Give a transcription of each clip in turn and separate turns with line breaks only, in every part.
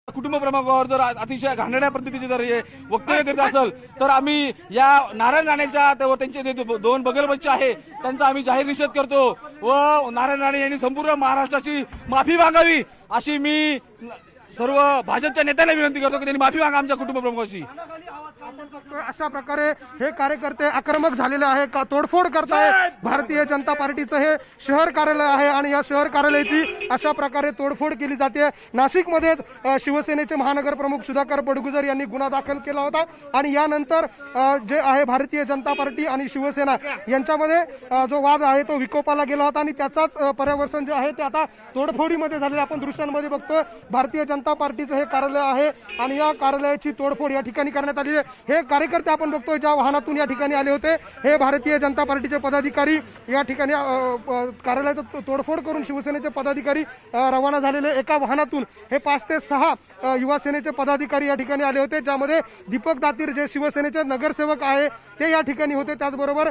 कुटुंब प्रमुखावर जर अतिशय घाणेरड्या पद्धतीचे जर हे वक्तव्य करीत असेल तर आम्ही या नारायण राणेचा त्यांचे जे दोन बगल बच्चे आहे त्यांचा आम्ही जाहीर निषेध करतो व नारायण राणे यांनी संपूर्ण महाराष्ट्राची माफी मागावी अशी मी सर्व भाजपच्या नेत्यांना विनंती करतो की त्यांनी माफी मागा आमच्या कुटुंब प्रमुखाची।
अशा प्रकारे हे कार्यकर्ते आक्रमक झालेले आहे का तोडफोड करताय। भारतीय जनता पार्टीचं हे शहर कार्यालय आहे आणि या शहर कार्यालयाची अशा प्रकारे तोडफोड केली जाते। नाशिकमध्येच शिवसेनेचे महानगर प्रमुख सुधाकर बडगुजर यांनी गुन्हा दाखल केला होता आणि यानंतर जे आहे भारतीय जनता पार्टी आणि शिवसेना यांच्यामध्ये जो वाद आहे तो विकोपाला गेला होता आणि त्याचाच पर्यावसन जे आहे ते आता तोडफोडीमध्ये झालेलं आपण दृश्यांमध्ये बघतोय। भारतीय जनता पार्टीचं हे कार्यालय आहे आणि या कार्यालयाची तोडफोड या ठिकाणी करण्यात आली आहे। हे कार्यकर्ते आपण बघतोय ज्या वाहनातून या ठिकाणी आले होते हे भारतीय जनता पार्टीचे पदाधिकारी या ठिकाणी कार्यालयाचं तोडफोड करून शिवसेनेचे पदाधिकारी रवाना झालेले। एका वाहनातून हे 5 ते 6 युवा सेनेचे पदाधिकारी या ठिकाणी आले होते ज्यामध्ये दीपक दातीर जे शिवसेनेचे नगरसेवक आहे ते या ठिकाणी होते। त्याचबरोबर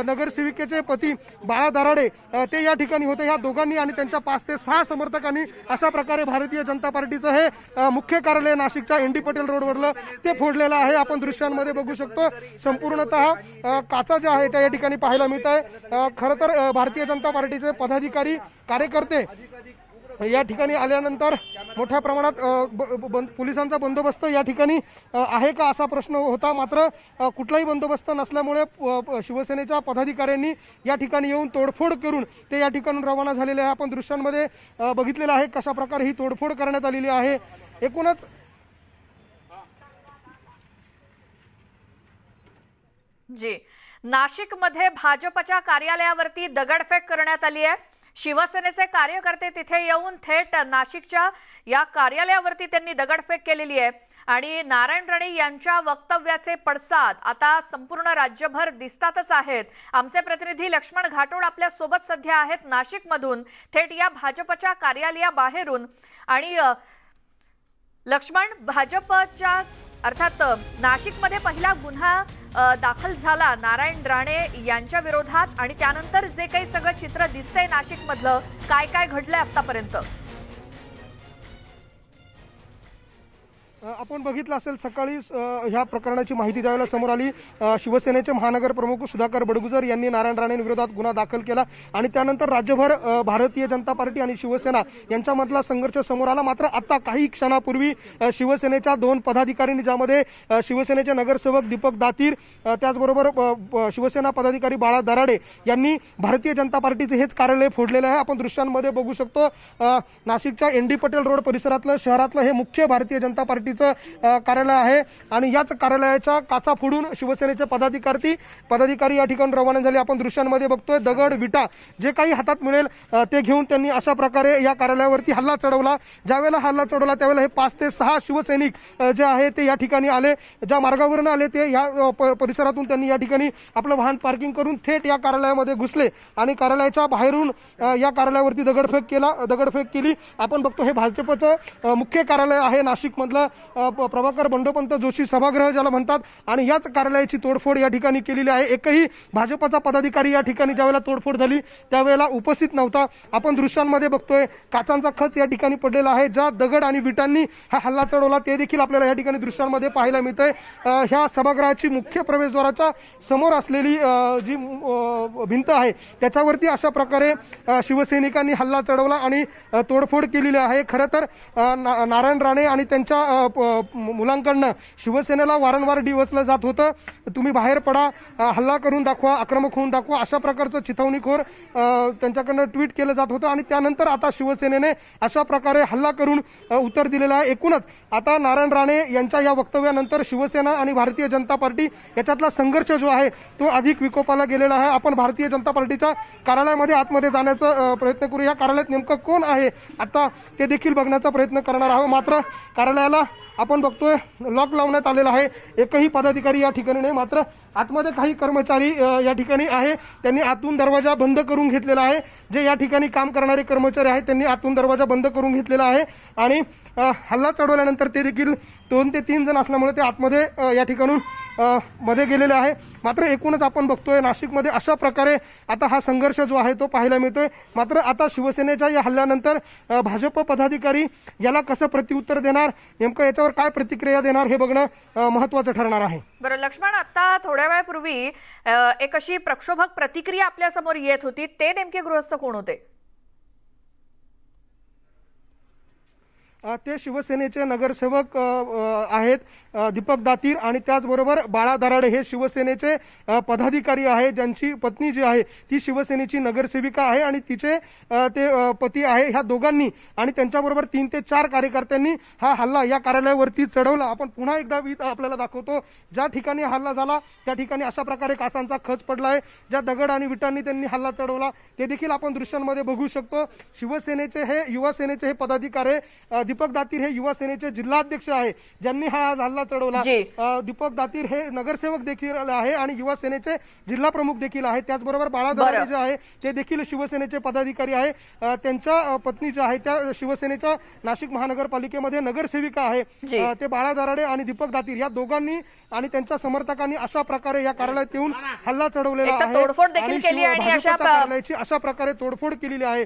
नगरसेविकेचे पती बाळा दराडे ते या ठिकाणी होते। या दोघांनी आणि त्यांच्या 5 ते 6 समर्थकांनी अशा प्रकारे भारतीय जनता पार्टीचं हे मुख्य कार्यालय नाशिकच्या एनडी पटेल रोडवरलं ते फोडलेलं आहे। आपण दृश्यांमध्ये बघू शकतो संपूर्णतः काचा ज्या आहे त्या या ठिकाणी पाहायला मिळत आहे। खरं तर भारतीय जनता पार्टीचे पदाधिकारी कार्यकर्ते या ठिकाणी आल्यानंतर मोठ्या प्रमाणात पोलिसांचा बंदोबस्त या ठिकाणी आहे का असा प्रश्न होता, मात्र कुठलाही बंदोबस्त नसल्यामुळे शिवसेनेच्या पदाधिकाऱ्यांनी या ठिकाणी येऊन तोडफोड करून ते या ठिकाणून रवाना झालेले आहे। आपण दृश्यांमध्ये बघितलेलं आहे कशा प्रकारे ही तोडफोड करण्यात आलेली आहे। एकूणच
जी नाशिकमध्ये भाजपच्या कार्यालयावरती दगडफेक करण्यात आली आहे। शिवसेनेचे कार्यकर्ते तिथे येऊन थेट नाशिकच्या या कार्यालयावरती त्यांनी दगडफेक केलेली आहे आणि नारायण राणे यांच्या वक्तव्याचे पडसाद आता संपूर्ण राज्यभर दिसतातच आहेत। आमचे प्रतिनिधी लक्ष्मण घाटोळ आपल्या सोबत सध्या आहेत नाशिकमधून थेट या भाजपच्या कार्यालयाबाहेरून। आणि लक्ष्मण, भाजपच्या अर्थात नाशिकमध्ये पहिला गुन्हा दाखल झाला नारायण राणे यांच्या विरोधात आणि त्यानंतर जे काही सगळं चित्र दिसतंय नाशिकमधलं काय काय घडलंय आतापर्यंत?
आपण बघितलं असेल सकाळी ह्या प्रकरणाची माहिती ज्यावेळेला समोर आली शिवसेनेचे महानगर प्रमुख सुधाकर बडगुजर यांनी नारायण राणेंविरोधात गुन्हा दाखल केला आणि त्यानंतर राज्यभर भारतीय जनता पार्टी आणि शिवसेना यांच्यामधला संघर्ष समोर आला। मात्र आता काही क्षणापूर्वी शिवसेनेच्या 2 पदाधिकाऱ्यांनी ज्यामध्ये शिवसेनेचे नगरसेवक दीपक दातीर त्याचबरोबर शिवसेना पदाधिकारी बाळा दराडे यांनी भारतीय जनता पार्टीचे हेच कार्यालय फोडलेलं आहे। आपण दृश्यांमध्ये बघू शकतो नाशिकच्या एनडी पटेल रोड परिसरातलं शहरातलं हे मुख्य भारतीय जनता पार्टी कार्यालय आहे आणि याच कार्यालयाच्या काचा फोडून शिवसेनेचे पदाधिकारी या ठिकाणी रवाना झाले। आपण दृश्यांमध्ये बघतोय दगड विटा जे काही हातात मिळेल ते घेऊन त्यांनी अशा प्रकारे या कार्यालयावरती हल्ला चढवला। ज्यावेळेला हल्ला चढवला त्यावेळेला हे 5 ते 6 शिवसैनिक जे आहे ते या ठिकाणी आले, ज्या मार्गावरून आले ते या परिसरातून त्यांनी या ठिकाणी आपलं वाहन पार्किंग करून थेट या कार्यालयामध्ये घुसले आणि कार्यालयाच्या बाहेरून या कार्यालयावरती दगडफेक केली। आपण बघतो हे भाजपचं मुख्य कार्यालय आहे नाशिकमधलं प्रभाकर बंडोपंत जोशी सभागृह ज्याला म्हणतात आणि याच कार्यालयाची तोडफोड या ठिकाणी केलेली आहे। एकही भाजपचा पदाधिकारी या ठिकाणी ज्यावेळेला तोडफोड झाली त्यावेळेला उपस्थित नव्हता। आपण दृश्यांमध्ये बघतोय काचांचा खच या ठिकाणी पडलेला आहे। ज्या दगड आणि विटांनी हा हल्ला चढवला ते देखील आपल्याला या ठिकाणी दृश्यांमध्ये पाहायला मिळतंय। ह्या सभागृहाची मुख्य प्रवेशद्वाराच्या समोर असलेली जी भिंत आहे त्याच्यावरती अशा प्रकारे शिवसैनिकांनी हल्ला चढवला आणि तोडफोड केलेली आहे। खरं तर नारायण राणे आणि त्यांच्या मुलांकडनं शिवसेनेला वारंवार डिवचलं जात होतं, तुम्ही बाहेर पडा, हल्ला करून दाखवा, आक्रमक होऊन दाखवा अशा प्रकारचं चिथावणीखोर त्यांच्याकडनं ट्विट केलं जात होतं आणि त्यानंतर आता शिवसेनेने अशा प्रकारे हल्ला करून उत्तर दिलेलं आहे। एकूणच आता नारायण राणे यांच्या या वक्तव्यानंतर शिवसेना आणि भारतीय जनता पार्टी याच्यातला संघर्ष जो आहे तो अधिक विकोपाला गेलेला आहे। आपण भारतीय जनता पार्टीच्या कार्यालयामध्ये आतमध्ये जाण्याचा प्रयत्न करू। या कार्यालयात नेमकं कोण आहे आता ते देखील बघण्याचा प्रयत्न करणार आहोत। मात्र कार्यालयाला आपण बघतोय लॉक लावण्यात आलेला आहे, एकही पदाधिकारी या ठिकाणी नाही। मात्र आतमध्ये काही कर्मचारी या ठिकाणी आहे, त्यांनी आतून दरवाजा बंद करून घेतलेला आहे। जे या ठिकाणी काम करणारे कर्मचारी आहेत त्यांनी आतून दरवाजा बंद करून घेतलेला आहे आणि हल्ला चढवल्यानंतर ते देखील 2 ते 3 जण असल्यामुळे ते आतमध्ये या ठिकाणून मध्ये गेलेले आहे। मात्र एकूणच आपण बघतोय नाशिकमध्ये अशा प्रकारे आता हा संघर्ष जो आहे तो पाहायला मिळतोय। मात्र आता शिवसेनेच्या या हल्ल्यानंतर भाजप पदाधिकारी याला कसं प्रत्युत्तर देणार, नेमकं याच्यावर काय प्रतिक्रिया देणार हे बघणं महत्त्वाचं ठरणार आहे।
बरं लक्ष्मण, आता थोड्या वेळापूर्वी एक अशी प्रक्षोभक प्रतिक्रिया आपल्या समोर येत होती, ते नेमके गृहस्थ कोण होते?
ते शिवसेनेचे नगरसेवक आहेत दीपक दातीर आणि त्याचबरोबर बाळा दराडे हे शिवसेनेचे पदाधिकारी आहे, ज्यांची पत्नी जी आहे ती शिवसेनेची नगरसेविका आहे आणि तिचे ते पती आहे। ह्या दोघांनी आणि त्यांच्याबरोबर 3 ते 4 कार्यकर्त्यांनी हा हल्ला या कार्यालयावरती चढवला। आपण पुन्हा एकदा आपल्याला दाखवतो, ज्या ठिकाणी हल्ला झाला त्या ठिकाणी अशा प्रकारे काचांचा खच पडला आहे। ज्या दगड आणि विटांनी त्यांनी हल्ला चढवला ते देखील आपण दृश्यांमध्ये बघू शकतो। शिवसेनेचे हे युवा सेनेचे हे पदाधिकारी दीपक दातीर हे युवा सेनेचे जिल्हाध्यक्ष आहे, ज्यांनी हा हल्ला चढवला। दीपक दातीर हे नगरसेवक देखील आहे आणि युवा सेनेचे जिल्हा प्रमुख देखील आहे। त्याचबरोबर बाळा दराडे जे आहे ते देखील शिवसेनेचे पदाधिकारी आहे। त्यांच्या पत्नी जे आहे त्या शिवसेनेच्या नाशिक महानगरपालिकेमध्ये नगरसेविका आहे। ते बाळा दराडे आणि दीपक दातीर या दोघांनी आणि त्यांच्या समर्थकांनी अशा प्रकारे या कार्यालयात येऊन हल्ला चढवलेला आहे,
तोडफोड देखील केली आणि
अशा प्रकारे तोडफोड केलेली आहे।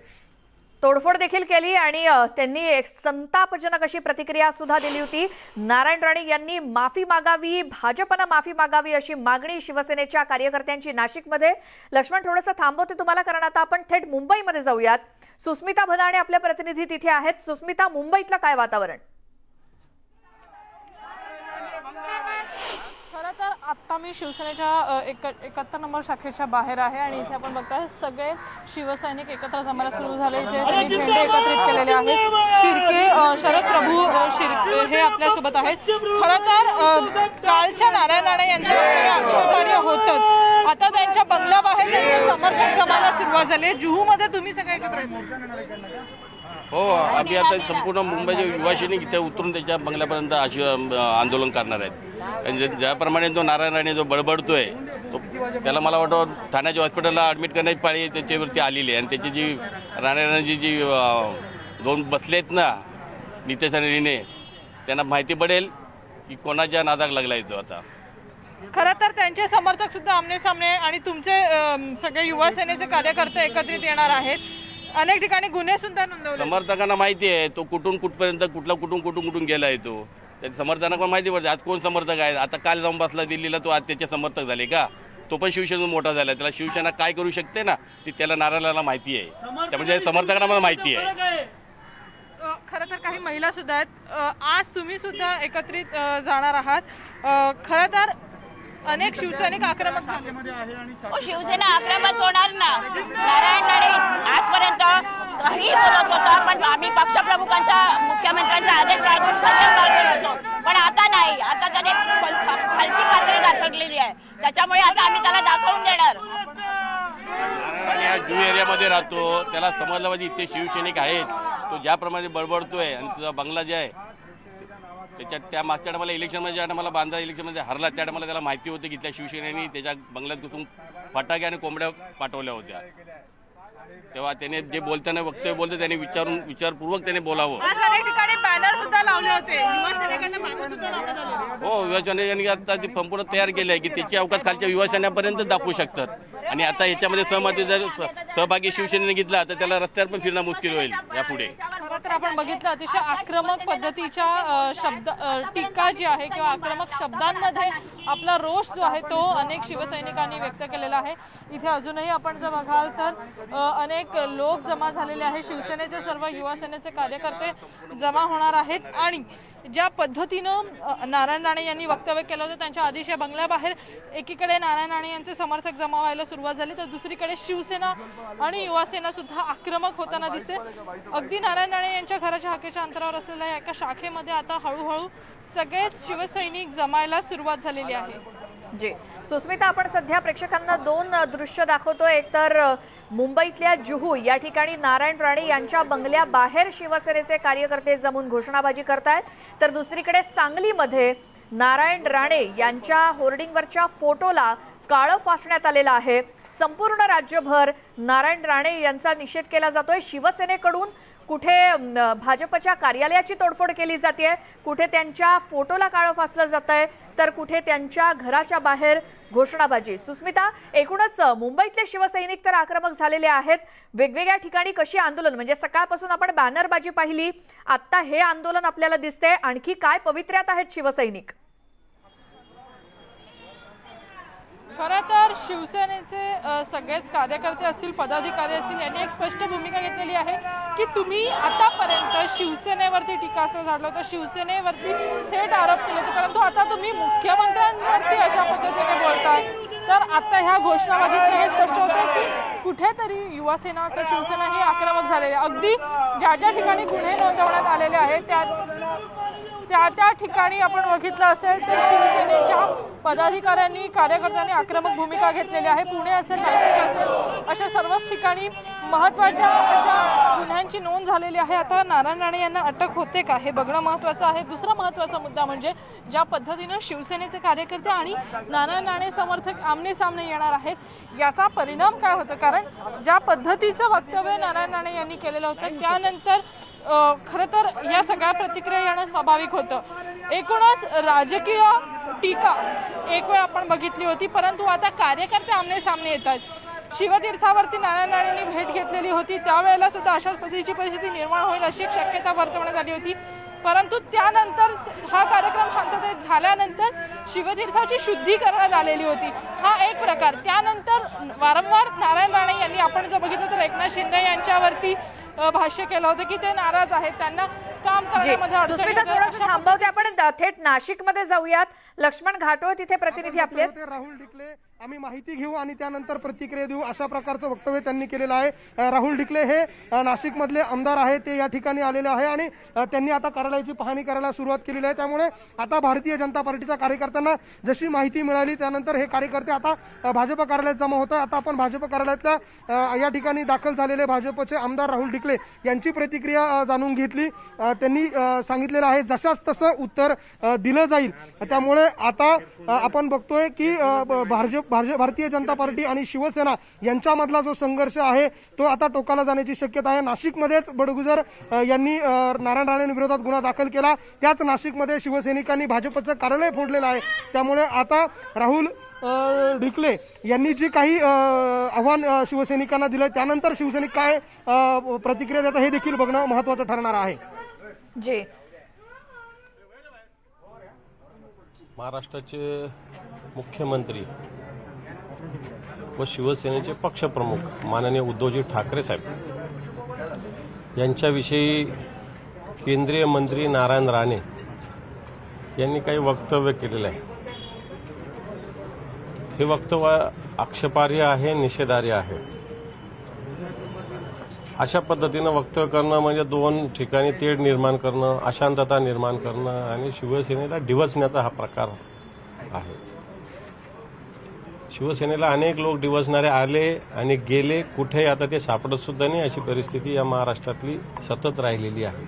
तोडफोड देखील केली आणि त्यांनी एक संतापजनक अशी प्रतिक्रिया सुद्धा दिली होती। नारायण राणे यांनी माफी मागावी, भाजपनं माफी मागावी अशी मागणी शिवसेनेच्या कार्यकर्त्यांची नाशिकमध्ये। लक्ष्मण, थोडंसं थांबवते तुम्हाला, कारण आता आपण थेट मुंबईमध्ये जाऊयात। सुस्मिता भदाणे आपल्या प्रतिनिधी तिथे आहेत। सुस्मिता, मुंबईतलं काय वातावरण?
खरं तर आत्ता मी शिवसेनेच्या 71 नंबर शाखेच्या बाहेर आहे आणि इथे आपण बघताय सगळे शिवसैनिक एकत्र जमायला सुरू झाले। इथे त्यांनी झेंडे एकत्रित केलेले आहेत। शिर्के शरद प्रभू शिर्के हे आपल्यासोबत आहेत। खरं तर कालच्या नारायण राणे यांचं वक्तव्य आक्षेपार्ह होतंच, आता त्यांच्या बंगल्याबाहेर त्यांचे समर्थक जमायला सुरुवात झाली। जुहूमध्ये तुम्ही सगळे एकत्र येतात?
हो, आम्ही आता संपूर्ण मुंबईचे युवा सैनिक इथे उतरून त्याच्या बंगल्यापर्यंत आंदोलन करणार आहेत। ज्याप्रमाणे तो नारायण राणे जो बडबडतोय तो त्याला मला वाटतं ठाण्याच्या हॉस्पिटलला ॲडमिट करण्याची पाळी त्याच्यावरती आलेली आहे आणि त्याची जी राणेराणांची जी 2 बसले आहेत ना, नितेश आणि रिने, त्यांना माहिती पडेल की कोणाच्या नादाक लागला येतो आता।
खरं तर त्यांचे समर्थक सुद्धा आमने सामने आणि तुमचे सगळे युवा सेनेचे कार्यकर्ते एकत्रित येणार आहेत। अनेक ठिकाणी गुन्हे सुद्धा नोंदवले।
समर्थकांना माहिती आहे तो कुठून कुठून गेला आहे तो, त्याच्या समर्थकांना पण माहिती पडते आज कोण समर्थक आहे। आता काल जाऊन बसला दिल्लीला, तो आज त्याचे समर्थक झाले का? तो पण शिवसेनेतून मोठा झाला, त्याला शिवसेना काय करू शकते ना ती त्याला नारायणाला माहिती आहे, त्यामुळे समर्थकांना मला माहिती आहे।
खरं तर काही महिला सुद्धा आहेत, आज तुम्ही सुद्धा एकत्रित जाणार आहात। खरं तर अनेक शिवसैनिक आक्रमक झाले।
शिवसेना आक्रमक होणार ना। नारायण राणे आजपर्यंत काही बोलत होता, पण आम्ही पक्षप्रमुखांचा मुख्यमंत्र्यांचा आदेश लागून सगळं होतो, पण आता नाही। आता त्याने खालची पातळी गाठवलेली आहे, त्याच्यामुळे आता आम्ही त्याला दाखवून देणार।
जू एरियामध्ये राहतो, त्याला समजलं पाहिजे इथे शिवसैनिक आहेत, तो ज्याप्रमाणे बडबडतोय आणि तुझा बंगला जे आहे त्याच्यात त्या मागच्या टायमाला इलेक्शनमध्ये ज्या टायमाला बांद्रा इलेक्शनमध्ये हरला त्या टायमाला त्याला माहिती होती की त्या शिवसेनेने त्याच्या बंगल्यात घुसून फटाके आणि कोंबड्या पाठवल्या होत्या। तेव्हा त्याने जे बोलताना वक्तव्य बोलतो त्याने विचारपूर्वक त्याने बोलावं।
बॅनर सुद्धा लावले होते, युवा सैनिकांना बॅनर सुद्धा लावण्यात आले।
हो, युवा सैनिकांनी आता ती संपूर्ण तयार केली आहे की त्याची अवकाश खालच्या युवा सैन्यापर्यंत दाखवू शकतात आणि आता याच्यामध्ये सहभागी शिवसेनेने घेतला तर त्याला रस्त्यावर पण फिरणं मुश्किल होईल यापुढे।
खरं तर आपण बघितलं अतिशय आक्रमक पद्धतीच्या टीका जी आहे किंवा आक्रमक शब्दांमध्ये आपला रोष जो आहे तो अनेक शिवसैनिकांनी व्यक्त केलेला आहे। इथे अजूनही आपण जर बघाल तर अनेक लोक जमा झालेले आहेत, शिवसेनेचे सर्व युवा सेनेचे कार्यकर्ते जमा होणार आहेत आणि ज्या पद्धतीनं नारायण राणे यांनी वक्तव्य केलं होतं त्यांच्या आधीच्या बंगल्याबाहेर एकीकडे नारायण राणे यांचे समर्थक जमा व्हायला सुरुवात झाली तर दुसरीकडे शिवसेना आणि युवा सेना सुद्धा आक्रमक होताना दिसते। अगदी नारायण राणे यांच्या घराच्या हाकेच्या अंतरावर असलेल्या एका शाखेमध्ये आता हळूहळू सगळेच शिवसैनिक जमायला सुरुवात झालेली आहे।
जी सुस्मिता, आपण सध्या प्रेक्षकांना दोन दृश्य दाखवतोय. एक तर मुंबईतल्या जुहू या ठिकाणी नारायण राणे यांच्या बंगल्याबाहेर शिवसेनेचे कार्यकर्ते जमून घोषणाबाजी करतायत, तर दुसरीकडे सांगलीमध्ये नारायण राणे यांच्या होर्डिंगवरच्या फोटोला काळं फासण्यात आलेलं आहे. संपूर्ण राज्यभर नारायण राणे यांचा निषेध केला जातोय. शिवसेनेकडून कुठे भाजपच्या कार्यालयाची तोडफोड केली जाते, कुठे त्यांच्या फोटोला काळं फासलं जात आहे, तर कुठे त्यांच्या घराच्या बाहेर घोषणाबाजी. सुस्मिता, एकूणच मुंबईतले शिवसैनिक तर आक्रमक झालेले आहेत. वेगवेगळ्या ठिकाणी कशी आंदोलन, म्हणजे सकाळपासून आपण बॅनरबाजी पाहिली, आता हे आंदोलन आपल्याला दिसते, आणखी काय पवित्र्यात आहेत शिवसैनिक?
खरं तर शिवसेनेचे सगळेच कार्यकर्ते असतील, पदाधिकारी असतील, यांनी एक स्पष्ट भूमिका घेतलेली आहे की तुम्ही आतापर्यंत शिवसेनेवरती टीकास्त्र झाडलं होतं, शिवसेनेवरती थेट आरोप केले होते, परंतु आता तुम्ही मुख्यमंत्र्यांवरती अशा पद्धतीने बोलताय. तर आता ह्या घोषणाबाजीतनं हे स्पष्ट होतं की कुठेतरी युवासेना असं शिवसेना ही आक्रमक झालेली आहे. अगदी ज्या ज्या ठिकाणी गुन्हे नोंदवण्यात आलेले आहेत त्या ठिकाणी आपण बघितलं असेल तर शिवसेनेच्या पदाधिकाऱ्यांनी, कार्यकर्त्यांनी आक्रमक भूमिका घेतलेली आहे. पुणे असेल, नाशिक असेल, अशा सर्वच ठिकाणी महत्त्वाच्या अशा गुन्ह्यांची नोंद झालेली आहे. आता नारायण राणे यांना अटक होते का हे बघणं महत्त्वाचं आहे. दुसरा महत्त्वाचा मुद्दा म्हणजे ज्या पद्धतीनं शिवसेनेचे कार्यकर्ते आणि नारायण राणे समर्थक आमने सामने येणार आहेत, याचा परिणाम काय होतं. कारण ज्या पद्धतीचं वक्तव्य नारायण राणे यांनी केलेलं होतं त्यानंतर खरं तर या सगळ्या प्रतिक्रिया येणं स्वाभाविक होतं. एकूणच राजकीय टीका एक वेळ आपण बघितली होती, परंतु आता कार्यकर्ते आमने सामने येत आहेत. शिवतीर्थावरती नारायण राणेंनी भेट घेतलेली होती, त्यावेळेला सुद्धा अशाच पद्धतीची परिस्थिती निर्माण होईल अशी एक शक्यता वर्तवण्यात आली होती, परंतु त्यानंतर हा कार्यक्रम शांततेत झाल्यानंतर शिवतीर्थाची शुद्धी करण्यात आलेली होती. हा एक प्रकार. त्यानंतर वारंवार नारायण राणे यांनी आपण जर बघितलं तर एकनाथ शिंदे यांच्यावरती भाष्य केलं होतं की ते नाराज आहेत, त्यांना काम करण्यामध्ये अडचणी
सुस्मिता, थोडंसं थांबवते, आपण थेट नाशिकमध्ये जाऊयात. लक्ष्मण घाटोळ तिथे प्रतिनिधी आपले
राहुल डिकले, आम्ही माहिती घेऊ आणि त्यानंतर प्रतिक्रिया देऊ, अशा प्रकारचं वक्तव्य त्यांनी केलेलं आहे. राहुल डिकले हे नाशिकमधले आमदार आहेत, ते या ठिकाणी आलेले आहे आणि त्यांनी आता कार्यालयाची पाहणी करायला सुरुवात केलेली आहे. त्यामुळे आता भारतीय जनता पार्टीच्या कार्यकर्त्यांना जशी माहिती मिळाली त्यानंतर हे कार्यकर्ते आता भाजप कार्यालयात जमा होत आहे. आता आपण भाजप कार्यालयातल्या या ठिकाणी दाखल झालेले भाजपचे आमदार राहुल डिकले यांची प्रतिक्रिया जाणून घेतली. त्यांनी सांगितलेलं आहे जशाच तसं उत्तर दिलं जाईल. त्यामुळे आता आपण बघतोय की भारतीय जनता पार्टी आणि शिवसेना यांच्यामधला जो संघर्ष आहे तो आता टोकाला जाण्याची शक्यता आहे. नाशिकमध्येच बडगुजर यांनी नारायण राणे विरोधात गुन्हा दाखल केला, त्याच नाशिकमध्ये शिवसैनिकांनी भाजपचं कार्यालय फोडलेलं आहे. त्यामुळे आता राहुल डिकले यांनी जी काही आव्हान शिवसैनिकांना दिलं त्यानंतर शिवसैनिक काय प्रतिक्रिया देतात हे देखील बघणं महत्त्वाचं ठरणार आहे.
जी,
महाराष्ट्राचे मुख्यमंत्री व शिवसेनेचे पक्षप्रमुख माननीय उद्धवजी ठाकरे साहेब यांच्याविषयी केंद्रीय मंत्री नारायण राणे यांनी काही वक्तव्य केलेलं आहे. हे वक्तव्य आक्षेपार्ह आहे, निषेधार्ह आहे. अशा पद्धतीनं वक्तव्य करणं म्हणजे दोन ठिकाणी तेढ निर्माण करणं, अशांतता निर्माण करणं आणि शिवसेनेला डिवचण्याचा हा प्रकार आहे. शिवसेनेला अनेक लोक डिवचणारे आले आणि गेले, कुठे आता ते सापडत सुद्धा नाही अशी परिस्थिती या महाराष्ट्रातली सतत राहिलेली आहे.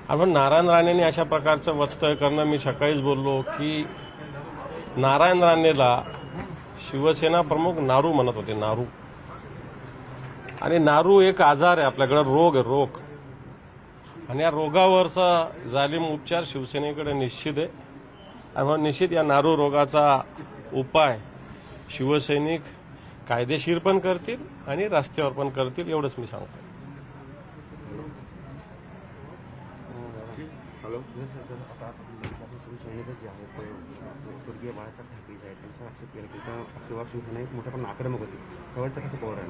आपण नारायण राणेंनी अशा प्रकारचं वक्तव्य करणं, मी सकाळीच बोललो की नारायण राणेला शिवसेना प्रमुख नारू म्हणत होते, नारू. आणि नारू एक आजार आहे आपल्याकडे, रोग आहे, रोग. आणि या रोगावरचा जालिम उपचार शिवसेनेकडे निश्चित आहे. आणि निश्चित या नारू रोगाचा उपाय शिवसैनिक कायदेशीर पण करतील आणि रस्त्यावर पण करतील, एवढंच मी सांगतो.
स्वर्गीय बाळासाहेब ठाकरे जे आहेत त्यांच्या आक्षेप केला की शिवसेना एक मोठ्या पण आक्रमक होती, त्यावेळेचं कसं पवार आहे.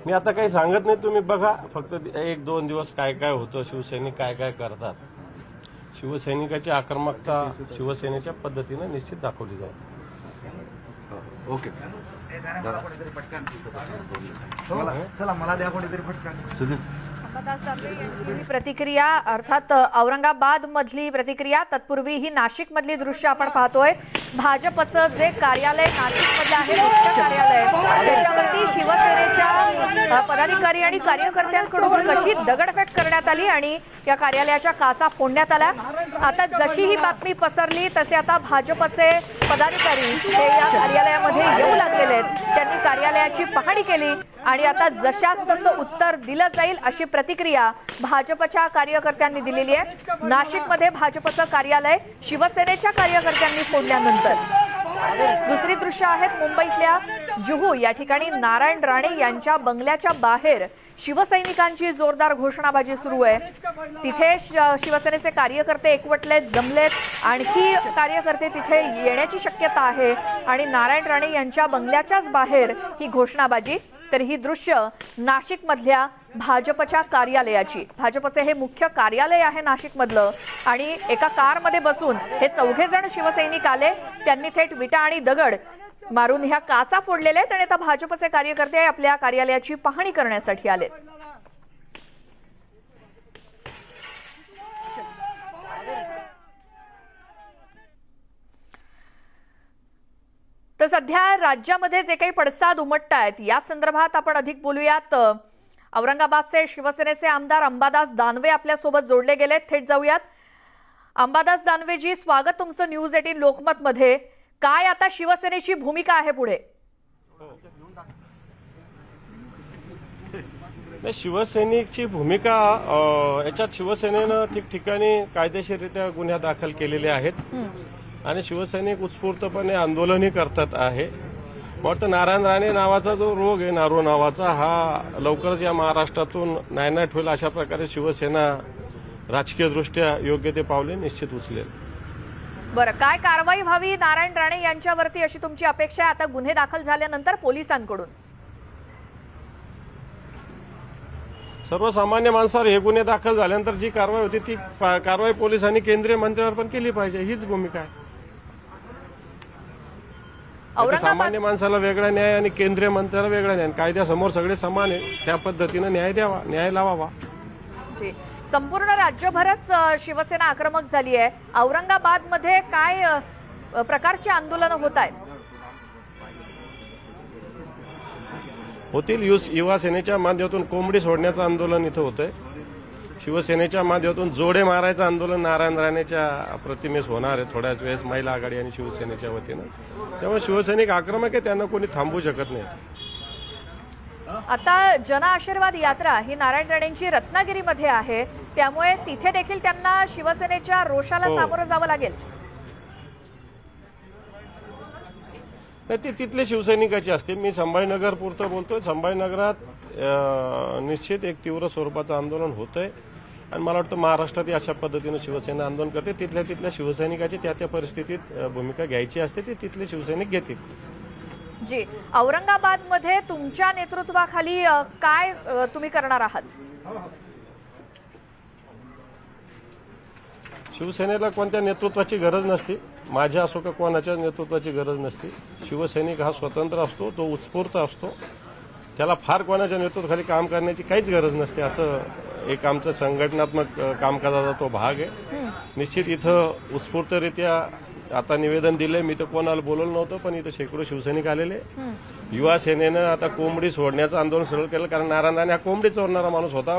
मी आता काही सांगत नाही, तुम्ही बघा फक्त 1-2 दिवस काय काय होतं, शिवसैनिक काय काय करतात. शिवसैनिकाची आक्रमकता शिवसेनेच्या पद्धतीनं निश्चित दाखवली जाईल.
ओके, चला मला द्या कोणीतरी पटकन.
अंबादास दानवे यांची ही प्रतिक्रिया, अर्थात औरंगाबाद मधली प्रतिक्रिया. तत्पूर्वी ही नाशिक मधली दृश्य आपण पाहतोय. भाजपचं जे कार्यालय नाशिक मधलं आहे, मुख्य कार्यालय, त्याच्यावरती शिवसेनेच्या पदाधिकारी आणि कार्यकर्त्यांकडून कशी दगडफेक करण्यात आली आणि या कार्यालयाच्या काचा फोडण्यात आल्या. आता जशी ही बातमी पसरली तसे आता भाजपचे पदाधिकारी हे या कार्यालयामध्ये येऊ लागलेले आहेत. त्यांनी कार्यालयाची पाहणी केली आणि आता जशास तसं उत्तर दिलं जाईल अशी प्रतिक्रिया भाजपच्या कार्यकर्त्यांनी दिलेली आहे. नाशिकमध्ये भाजपचं कार्यालय शिवसेनेच्या कार्यकर्त्यांनी फोडल्यानंतर दुसरी दृश्य आहेत मुंबईतल्या जुहू या ठिकाणी नारायण राणे यांच्या बंगल्याच्या बाहेर शिवसैनिकांची जोरदार घोषणाबाजी सुरू आहे. तिथे शिवसेनेचे कार्यकर्ते एकवटलेत, जमलेत. आणखी कार्यकर्ते तिथे येण्याची शक्यता आहे आणि नारायण राणे यांच्या बंगल्याच्याच बाहेर ही घोषणाबाजी. तर ही दृश्य नाशिक मधल्या भाजपच्या कार्यालयाची. भाजपचे हे मुख्य कार्यालय आहे नाशिक मधलं आणि एका कारमध्ये बसून हे 4 जण शिवसैनिक आले. त्यांनी थेट विटा आणि दगड मारून ह्या काचा फोडलेल्या आहेत आणि आता भाजपचे कार्यकर्ते आपल्या कार्यालयाची पाहणी करण्यासाठी आले. तर सध्या राज्यामध्ये जे काही पडसाद उमटतायत या संदर्भात आपण अधिक बोलूयात. औरंगाबादचे शिवसेनेचे आमदार अंबादास दानवे आपल्या सोबत जोडले गेलेत. थेट जाऊयात. अंबादास दानवेजी, स्वागत तुमचं न्यूज 18 लोकमत मध्ये. काय आता शिवसेनेची भूमिका आहे पुढे?
शिवसैनिकची भूमिका याच्यात शिवसेनेनं ठिकठिकाणी कायदेशीररित्या गुन्हे दाखल केलेले आहेत आणि शिवसैनिक उत्स्फूर्तपणे आंदोलनही करतात आहे. वाटतं नारायण राणे नावाचा जो रोग आहे, नारो नावाचा, हा लवकरच या महाराष्ट्रातून नायनाट होईल अशा प्रकारे शिवसेना राजकीयदृष्ट्या योग्य ते पावले निश्चित उचलेल.
बरं, काय कारवाई व्हावी नारायण राणे यांच्यावरती अशी तुमची अपेक्षा आहे आता गुन्हे दाखल झाल्यानंतर पोलिसांकडून?
सर्वसामान्य माणसावर हे गुन्हे दाखल झाल्यानंतर जी कारवाई होती ती कारवाई पोलिसांनी केंद्रीय मंत्र्यांवर पण केली पाहिजे, हीच भूमिका आहे. सामान्य माणसाला वेगळा न्याय आणि केंद्रीय मंत्र्याला वेगळा न्याय. कायद्यासमोर सगळे समान आहे, त्या पद्धतीने न्याय द्यावा, न्याय लावावा.
संपूर्ण राज्यभरच शिवसेना आक्रमक झाली आहे. औरंगाबाद मध्ये काय प्रकारची आंदोलनं होत आहेत?
होतील. युवा सेनेच्या माध्यमातून कोंबडी सोडण्याचं आंदोलन इथं होतंय. शिवसेनेच्या माध्यमातून जोडे मारायचं आंदोलन नारायण राणेच्या प्रतिमेस होणार आहे थोड्याच वेळेस, महिला आघाडी आणि शिवसेनेच्या वतीनं. त्यामुळे शिवसैनिक आक्रमक आहे, त्यांना कोणी थांबवू शकत नाही.
आता जन आशीर्वाद यात्रा ही नारायण राणेंची रत्नागिरीमध्ये आहे, त्यामुळे तिथे देखील त्यांना शिवसेनेच्या रोषाला सामोरं जावं लागेल.
नाही, ती तिथले शिवसैनिकाची असते. मी संभाजीनगर पुरतं बोलतोय. संभाजीनगरात निश्चित एक तीव्र स्वरूपाचं आंदोलन होतंय आणि मला वाटतं महाराष्ट्रात अशा पद्धतीनं शिवसेना आंदोलन करते. तिथल्या शिवसैनिकाची त्या परिस्थितीत भूमिका घ्यायची असते, ती तिथले शिवसैनिक घेतील.
जी, औरंगाबाद मध्ये तुमच्या नेतृत्वाखाली काय तुम्ही करणार आहात?
शिवसेनेला कोणत्या नेतृत्वाची गरज नसते, माझ्या असो का कोणाच्या नेतृत्वाची गरज नसते. शिवसैनिक हा स्वतंत्र असतो, तो उत्स्फूर्त असतो, त्याला फार कोणाच्या नेतृत्वाखाली काम करण्याची काहीच गरज नसते. असं एक आमचं संघटनात्मक कामकाजाचा तो भाग आहे. निश्चित इथं उत्स्फूर्तरित्या आता निवेदन दिले. मी तर कोणाला बोलवलं नव्हतं, पण इथं शेकडो शिवसैनिक आलेले. युवा सेनेनं आता कोंबडी सोडण्याचं आंदोलन सुरू केलं, कारण नारायण राणे हा कोंबडी चोरणारा माणूस होता.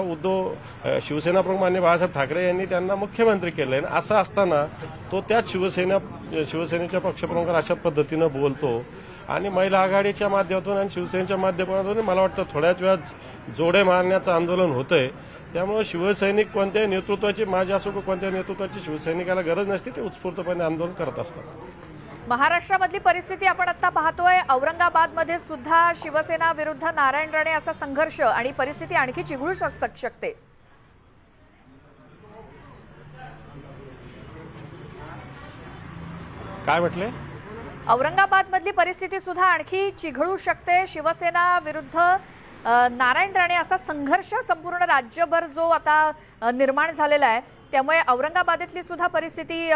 शिवसेना प्रमुख माननीय बाळासाहेब ठाकरे यांनी त्यांना मुख्यमंत्री केलंय. असं असताना तो त्याच शिवसेनेच्या पक्षप्रमुखांना अशा पद्धतीनं बोलतो आणि महिला आघाडीच्या माध्यमातून आणि शिवसेनेच्या माध्यमातून मला वाटतं थोड्याच वेळात जोडे मारण्याचं आंदोलन होतंय. त्यामुळे शिवसैनिक कोणत्याही नेतृत्वाची, माझ्या असो कोणत्या नेतृत्वाची शिवसैनिकाला गरज नसते, ते उत्स्फूर्तपणे आंदोलन करत असतात.
महाराष्ट्रामधली परिस्थिती आपण आता पाहतोय. औरंगाबादमध्ये सुद्धा शिवसेना विरुद्ध नारायण राणे असा संघर्ष आणि परिस्थिती आणखी चिघळू शकते.
काय म्हटले?
औरंगाबाद मधली परिस्थिती सुद्धा आणखी चिघळू शकते. शिवसेना विरुद्ध नारायण राणे असा संघर्ष संपूर्ण राज्यभर जो आता निर्माण झालेला आहे, त्यामुळे औरंगाबादेतली सुद्धा परिस्थिती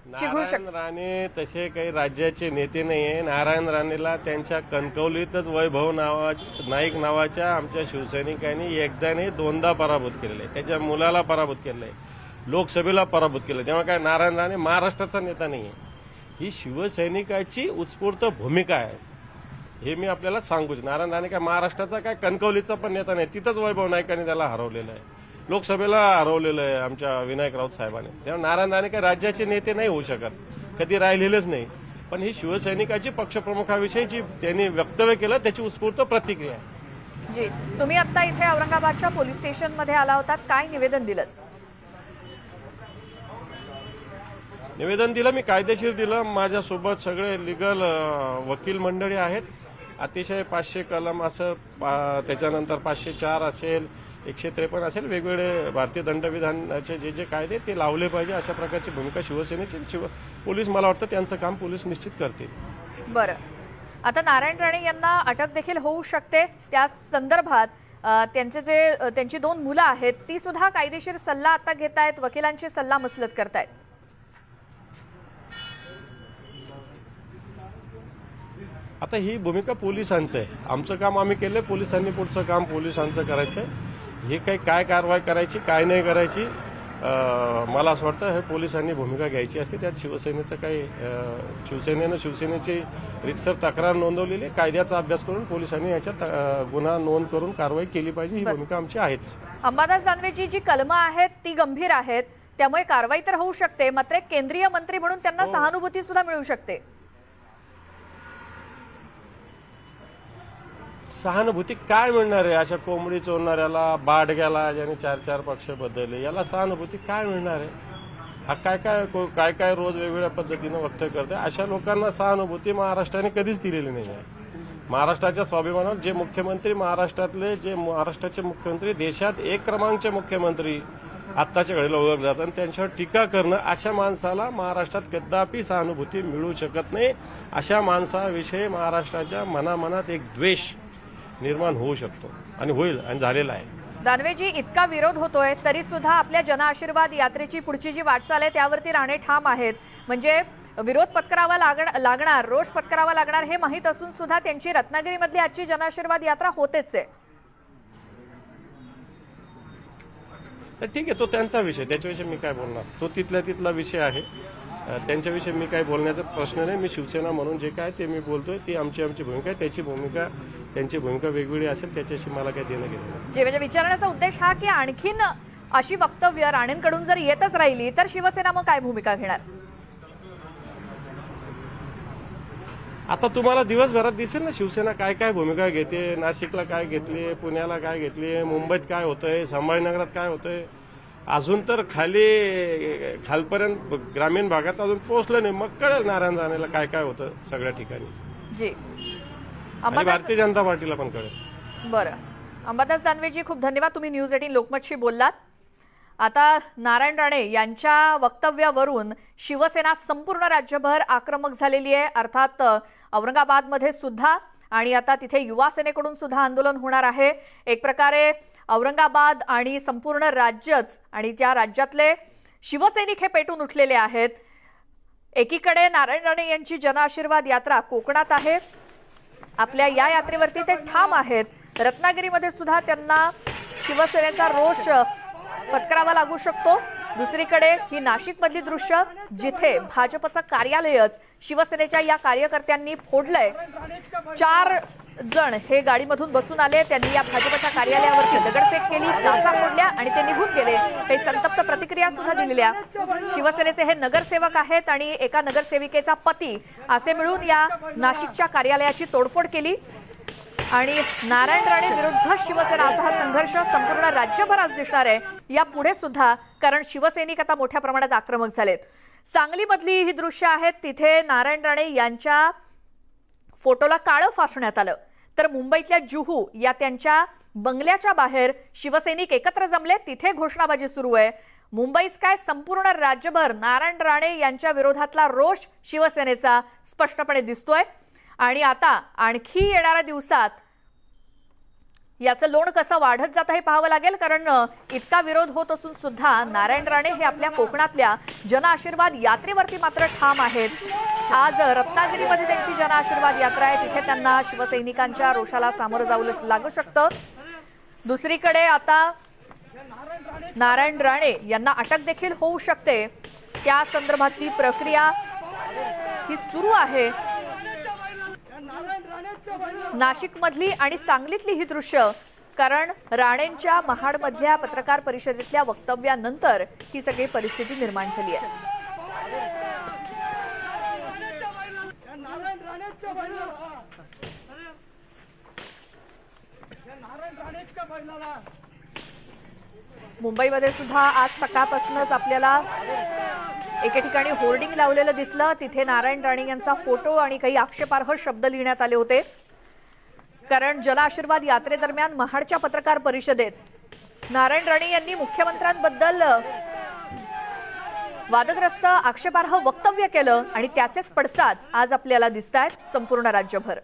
चिघळू
नारायण राणे तसे काही राज्याचे नेते नाही आहे. नारायण राणेला त्यांच्या कणकवलीतच वैभव नाईक नावाच्या आमच्या शिवसैनिकांनी एकदा नाही दोनदा पराभूत केलेलं आहे. त्याच्या मुलाला पराभूत केलेलं आहे, लोकसभेला पराभूत केलं. तेव्हा काय नारायण राणे महाराष्ट्राचा नेता नाही आहे. ही शिवसैनिकाची उत्स्फूर्त भूमिका आहे, हे मी आपल्याला सांगू. नारायण राणे काय महाराष्ट्राचा काय कणकवलीचा पण नेता नाही. तिथंच वैभव नाईकांनी त्याला हरवलेलं आहे, लोकसभेला हरवलेलं आहे आमच्या विनायक राऊत साहेबांनी. तेव्हा नारायण राणे काय राज्याचे नेते नाही होऊ शकत, कधी राहिलेलेच नाही. पण ही शिवसैनिकाची पक्षप्रमुखाविषयी जी त्यांनी वक्तव्य केलं त्याची उत्स्फूर्त प्रतिक्रिया आहे.
जी, तुम्ही आता इथे औरंगाबादच्या पोलीस स्टेशन मध्ये आला होतात, काय निवेदन दिलं?
निवेदन दिलं मी कायदेशीर दिलं. माझ्यासोबत सगळे लिगल वकील मंडळी आहेत. अतिशय 500 कलम असं त्याच्यानंतर 504 असेल, 153 असेल, वेगवेगळे भारतीय दंडविधानाचे जे जे कायदे ते लावले पाहिजे अशा प्रकारची भूमिका शिवसेनेची पोलीस, मला वाटतं त्यांचं काम पोलीस निश्चित करतील.
बरं, आता नारायण राणे यांना अटक देखील होऊ शकते. त्या संदर्भात त्यांची 2 मुलं आहेत, ती सुद्धा कायदेशीर सल्ला आता घेत आहेत, वकिलांची सल्ला मसलत करतायत.
आता ही भूमिका पोलिसांचं आहे. आमचं काम आम्ही केलं, पोलिसांनी पुढचं काम पोलिसांचं करायचं. हे काय कारवाई करायची काय नाही करायची मला असं वाटतं हे पोलिसांनी भूमिका घ्यायची असते. त्यात शिवसेनेचं काही शिवसेनेची रितसर तक्रार नोंदवलेली आहे. कायद्याचा अभ्यास करून पोलिसांनी याच्यात गुन्हा नोंद करून कारवाई केली पाहिजे, ही भूमिका आमची आहेच.
अंबादास दानवेची जी कलमं आहेत ती गंभीर आहेत, त्यामुळे कारवाई तर होऊ शकते, मात्र केंद्रीय मंत्री म्हणून त्यांना सहानुभूती सुद्धा मिळू शकते.
सहानुभूती काय मिळणार आहे? अशा कोंबडी चोरणाऱ्याला, बाडग्याला, ज्याने 4 पक्ष बदलले, याला सहानुभूती काय मिळणार आहे? हा काय रोज वेगवेगळ्या पद्धतीनं वक्तव्य करते. अशा लोकांना सहानुभूती महाराष्ट्राने कधीच दिलेली नाही आहे. महाराष्ट्राच्या स्वाभिमानावर जे मुख्यमंत्री महाराष्ट्राचे मुख्यमंत्री देशात 1 क्रमांकचे मुख्यमंत्री आत्ताच्या घडीला ओळखले जातात आणि त्यांच्यावर टीका करणं, अशा माणसाला महाराष्ट्रात कदापि सहानुभूती मिळू शकत नाही. अशा माणसाविषयी महाराष्ट्राच्या मनामनात एक द्वेष निर्माण होऊ शकतो आणि होईल आणि झालेला आहे.
दानवेजी, इतका विरोध होतोय तरी सुद्धा आपल्या जनआशीर्वाद यात्रेची पुढची जी वाटचाल आहे त्यावरती राणे ठाम आहेत. म्हणजे विरोध पत्करावा लागणार, रोष पत्करावा लागणार हे माहीत असून सुद्धा त्यांची रत्नागिरीमधली आजची जनआशीर्वाद यात्रा होतेच आहे.
ठीक आहे, तो त्यांचा विषय, त्याच्याविषयी मी काय बोलणार. तो तिथला विषय आहे, त्यांच्याविषयी मी काय बोलण्याचा प्रश्न नाही. मी शिवसेना म्हणून जे काय ते मी बोलतोय, ती आमची भूमिका आहे. त्यांची भूमिका वेगवेगळी असेल, त्याच्याशी मला काही देणं घेणं नाही.
जे म्हणजे विचारण्याचा उद्देश हा की आणखीन अशी वक्तव्य राणेंकडून जर येतच राहिली तर शिवसेना मग काय भूमिका घेणार?
आता तुम्हाला दिवसभरात दिसेल ना शिवसेना काय भूमिका घेते. नाशिकला काय घेतली, पुण्याला काय घेतली, मुंबईत काय होतंय, संभाजीनगरात काय होतंय. अजून तर खालपर्यंत ग्रामीण भागात अजून पोहोचलं नाही. मग कळेल नारायण राणेला काय होतं सगळ्या ठिकाणी.
जी,
आणि भारतीय जनता पार्टीला पण कळेल.
बरं, अंबादास दानवेजी खूप धन्यवाद, तुम्ही न्यूज 18 लोकमतशी बोललात. आता नारायण राणे यांच्या वक्तव्यावरून शिवसेना संपूर्ण राज्यभर आक्रमक झालेली आहे. अर्थात औरंगाबादमध्ये सुद्धा आणि आता तिथे युवा सेनेकडून सुद्धा आंदोलन होणार आहे. एक प्रकारे औरंगाबाद आणि संपूर्ण राज्यच आणि त्या राज्यातले शिवसैनिक हे पेटून उठलेले आहेत. एकीकडे नारायण राणे यांची जनआशीर्वाद यात्रा कोकणात आहे, आपल्या या यात्रेवरती ते ठाम आहेत. रत्नागिरीमध्ये सुद्धा त्यांना शिवसेनेचा रोष पत्करावा लागू शकतो. दुसरीकडे ही नाशिकमधली दृश्य जिथे भाजपचं कार्यालयच शिवसेनेच्या या कार्यकर्त्यांनी फोडलंय. 4 जण हे गाडीमधून बसून आले, त्यांनी या भाजपच्या कार्यालयावरती दगडफेक केली, काचा फोडल्या आणि ते निघून गेले. काही संतप्त प्रतिक्रिया सुद्धा दिलेल्या. शिवसेनेचे हे नगरसेवक आहेत आणि एका नगरसेविकेचा पती असे मिळून या नाशिकच्या कार्यालयाची तोडफोड केली. आणि नारायण राणे विरुद्ध शिवसेना असा हा संघर्ष संपूर्ण राज्यभर आज दिसणार आहे या पुढे सुद्धा, कारण शिवसैनिक आता मोठ्या प्रमाणात आक्रमक झालेत. सांगलीमधली ही दृश्य आहेत, तिथे नारायण राणे यांच्या फोटोला काळं फासण्यात आलं. तर मुंबईतल्या जुहू या त्यांच्या बंगल्याच्या बाहेर शिवसैनिक एकत्र जमले, तिथे घोषणाबाजी सुरू आहे. मुंबईच काय संपूर्ण राज्यभर नारायण राणे यांच्या विरोधातला रोष शिवसेनेचा स्पष्टपणे दिसतोय. आणि आता आणखी येणाऱ्या दिवसात याचं लोण कसं वाढत जातं हे पाहावं लागेल, कारण इतका विरोध होत असून सुद्धा नारायण राणे हे आपल्या कोकणातल्या जनआशीर्वाद यात्रेवरती मात्र ठाम आहेत। आज रत्नागिरीमध्ये त्यांची जनआशीर्वाद यात्रा आहे, तिथे त्यांना शिवसैनिकांच्या रोषाला सामोरं जाऊ लागू शकतं। दुसरीकडे आता नारायण राणे यांना अटक देखील होऊ शकते, त्या संदर्भातली प्रक्रिया ही सुरू आहे। नाशिकमधली आणि सांगलीतली ही दृश्य, कारण राणेंच्या महाडमधल्या पत्रकार परिषदेतल्या वक्तव्यानंतर ही सगळी परिस्थिती निर्माण झाली आहे। मुंबईमध्ये सुद्धा आज सकाळपासूनच आपल्याला एके ठिकाणी होर्डिंग लावलेलं दिसलं, तिथे नारायण राणे यांचा फोटो आणि काही आक्षेपार्ह शब्द लिहिण्यात आले होते, कारण जनआशीर्वाद यात्रेदरम्यान महाडच्या पत्रकार परिषदेत नारायण राणे यांनी मुख्यमंत्र्यांबद्दल वादग्रस्त आक्षेपार्ह वक्तव्य केलं आणि त्याचेच पडसाद आज आपल्याला दिसतायत संपूर्ण राज्यभर।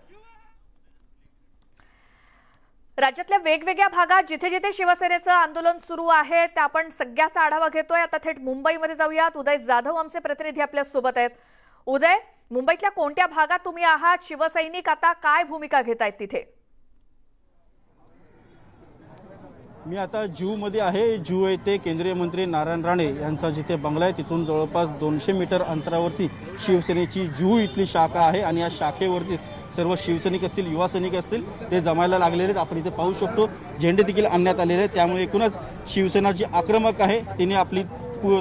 राज्यातल्या वेगवेगळ्या भागात जिथे जिथे शिवसेनेचं आंदोलन सुरू आहे त्या आपण सगळ्याचा आढावा घेतोय। आता थेट मुंबईमध्ये जाऊयात, उदय जाधव आमचे प्रतिनिधी आपल्या सोबत आहेत। उदय, मुंबईतल्या कोणत्या भागात तुम्ही आहात? शिवसैनिक आता काय भूमिका घेत आहेत तिथे?
मी आता जुहूमध्ये आहे। जुहू येथे केंद्रीय मंत्री नारायण राणे यांचा जिथे बंगला आहे तिथून जवळपास 200 मीटर अंतरावरती शिवसेनेची जुहू इथली शाखा आहे आणि या शाखेवरती सर्व शिवसैनिक असतील, युवा सैनिक असतील, ते जमायला लागलेले आहेत। आपण इथे पाहू शकतो झेंडे देखील आणण्यात आलेले आहेत, त्यामुळे एकूणच शिवसेना जी आक्रमक आहे तिने आपली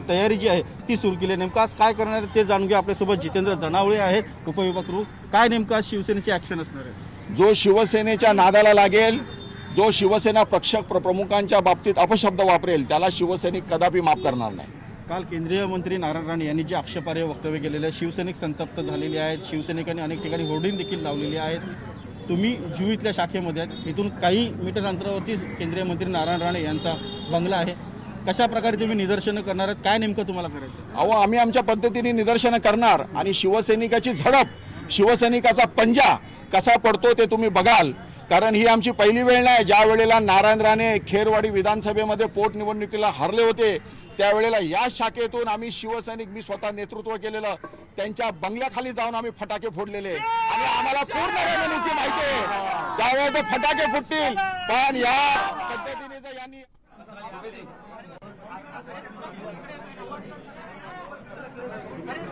तयारी जी आहे ती सुरू केली आहे। नेमकं आज काय करणार आहे ते जाणून घेऊ। आपल्यासोबत जितेंद्र जनावळे आहेत, उपविभाग प्रमुख। काय नेमकं आज शिवसेनेची ॲक्शन असणार आहे?
जो शिवसेनेच्या नादाला लागेल, जो शिवसेना प्रमुखांच्या बाबतीत अपशब्द वापरेल, त्याला शिवसैनिक कदापि माफ करणार नाही।
काल केंद्रीय मंत्री नारायण राणे यांनी जे आक्षेपार्ह वक्तव्य केलेले आहे, शिवसैनिक संतप्त झालेले आहेत, शिवसैनिकांनी अनेक ठिकाणी होर्डिंग देखील लावलेली आहेत। तुम्ही जुहू इथल्या शाखेमध्ये आहेत, इथून काही मीटर अंतरावरती केंद्रीय मंत्री नारायण राणे यांचा बंगला आहे। कशा प्रकारे तुम्ही निदर्शनं करणार आहेत? काय नेमकं तुम्हाला करायचं?
अहो, आम्ही आमच्या पद्धतीने निदर्शनं करणार आणि शिवसैनिकाची झडप, शिवसैनिकाचा पंजा कसा पडतो ते तुम्ही बघाल, कारण ही आमची पहिली वेळ नाही। ज्या वेळेला नारायण राणे खेरवाडी विधानसभेमध्ये पोटनिवडणुकीला हरले होते त्यावेळेला या शाखेतून आम्ही शिवसैनिक, मी स्वतः नेतृत्व केलेलं, त्यांच्या बंगल्याखाली जाऊन आम्ही फटाके फोडलेले आणि आम्हाला पूर्ण रणनीती माहिती आहे, त्यावेळेला ते फटाके फुटतील। पण या पद्धतीने जर यांनी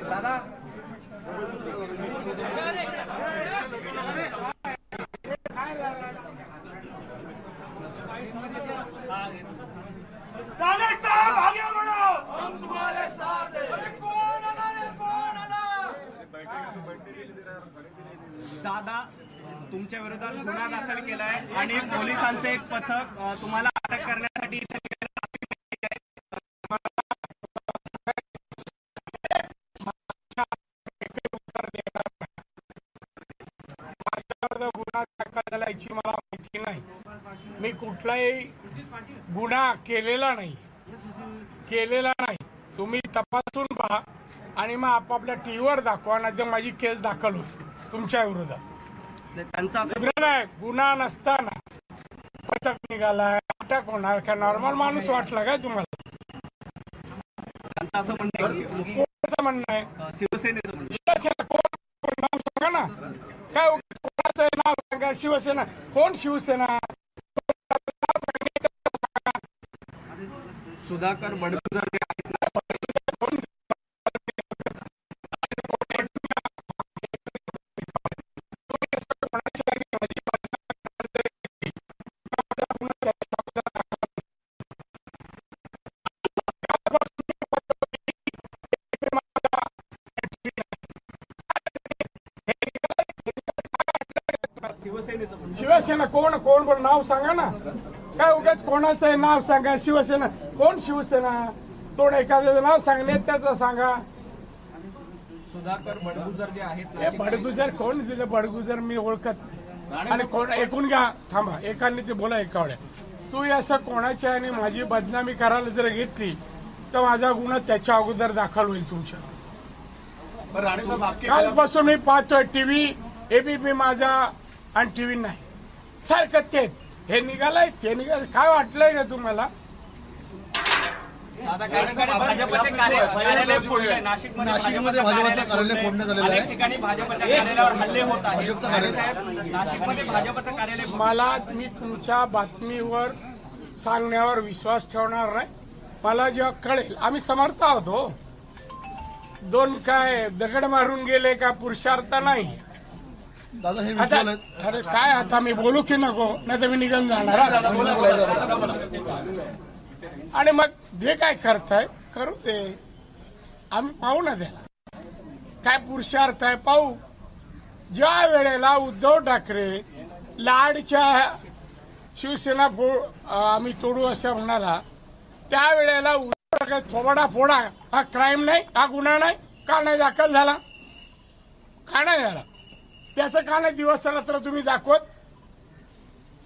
दादा
साहब आगे बढ़ो, हम तुम्हारे साथ हैं। अरे कौन आला रे, कौन आला?
दादा, तुमच्या विरोधात गुन्हा दाखल केलाय आणि पोलिसांचे एक पथक तुम्हाला अटक करण्यासाठी इथे
गुन्हा दाखल झाला याची मला माहिती नाही। मी कुठलाही गुन्हा केलेला नाही। तुम्ही तपासून पहा आणि मग आपापल्या टीव्हीवर दाखवा, नाही माझी केस दाखल होईल तुमच्या विरोधात।
त्यांचा
गुन्हा नसताना पथक निघालाय, अटक होणार का? नॉर्मल माणूस वाटला काय तुम्हाला?
असं
म्हणणं आहे
शिवसेनेचं
शिवसेना कोण नाव सांगा ना, काय कोणाचं नाव सांगा? शिवसेना कोण? शिवसेना
सुधाकर बडगुजर
शिवसेना कोण पण नाव सांगा ना, काय उगाच कोणाचं नाव सांगा? शिवसेना कोण? शिवसेना तोड एखाद्याचं नाव सांगले त्याचं सांगा।
सुधाकर बडगुजर जे आहेत,
बडगुजर कोण दिलं? बडगुजर मी ओळखत आणि कोण? ऐकून घ्या, थांबा, एकाने बोला एकावड्या। तू असं कोणाच्या आणि माझी बदनामी करायला जर घेतली तर माझा गुन्हा त्याच्या अगोदर दाखल होईल तुमच्या। कालपासून मी पाहतोय टीव्ही, एबीपी माझा आणि टीव्ही नाही, सारखं तेच हे निघालंय ते निघाल, काय वाटलंय का तुम्हाला?
आता काही ठिकाणी भाजपचे कार्यालय फोडलंय. नाशिकमध्ये भाजपचं कार्यालय फोडण्यात आलेलं आहे. अनेक ठिकाणी भाजपच्या कार्यालयावर हल्ले होत आहेत. नाशिकमध्ये भाजपचं कार्यालय.
मला मी तुमच्या बातमीवर सांगण्यावर विश्वास ठेवणार नाही. मला जेव्हा कळेल, आम्ही समर्थ आहोत हो. दोन काय दगड मारून गेले का पुरुषार्थ नाही.
दादा हे
आता अरे काय आता मी बोलू की नको, नाही तर मी निघून जाणार. आणि मग जे काय करताय करू दे, आम्ही पाहू ना त्याला काय पुरुषार्थ आहे पाहू. ज्या वेळेला उद्धव ठाकरे लाडच्या शिवसेना आम्ही तोडू असं म्हणाला, त्यावेळेला उद्धव ठाकरे थोबाडा फोडा हा क्राईम नाही, हा गुन्हा नाही, का नाही दाखल झाला? का नाही झाला? त्याचं का नाही दिवस रात्र तुम्ही दाखवत?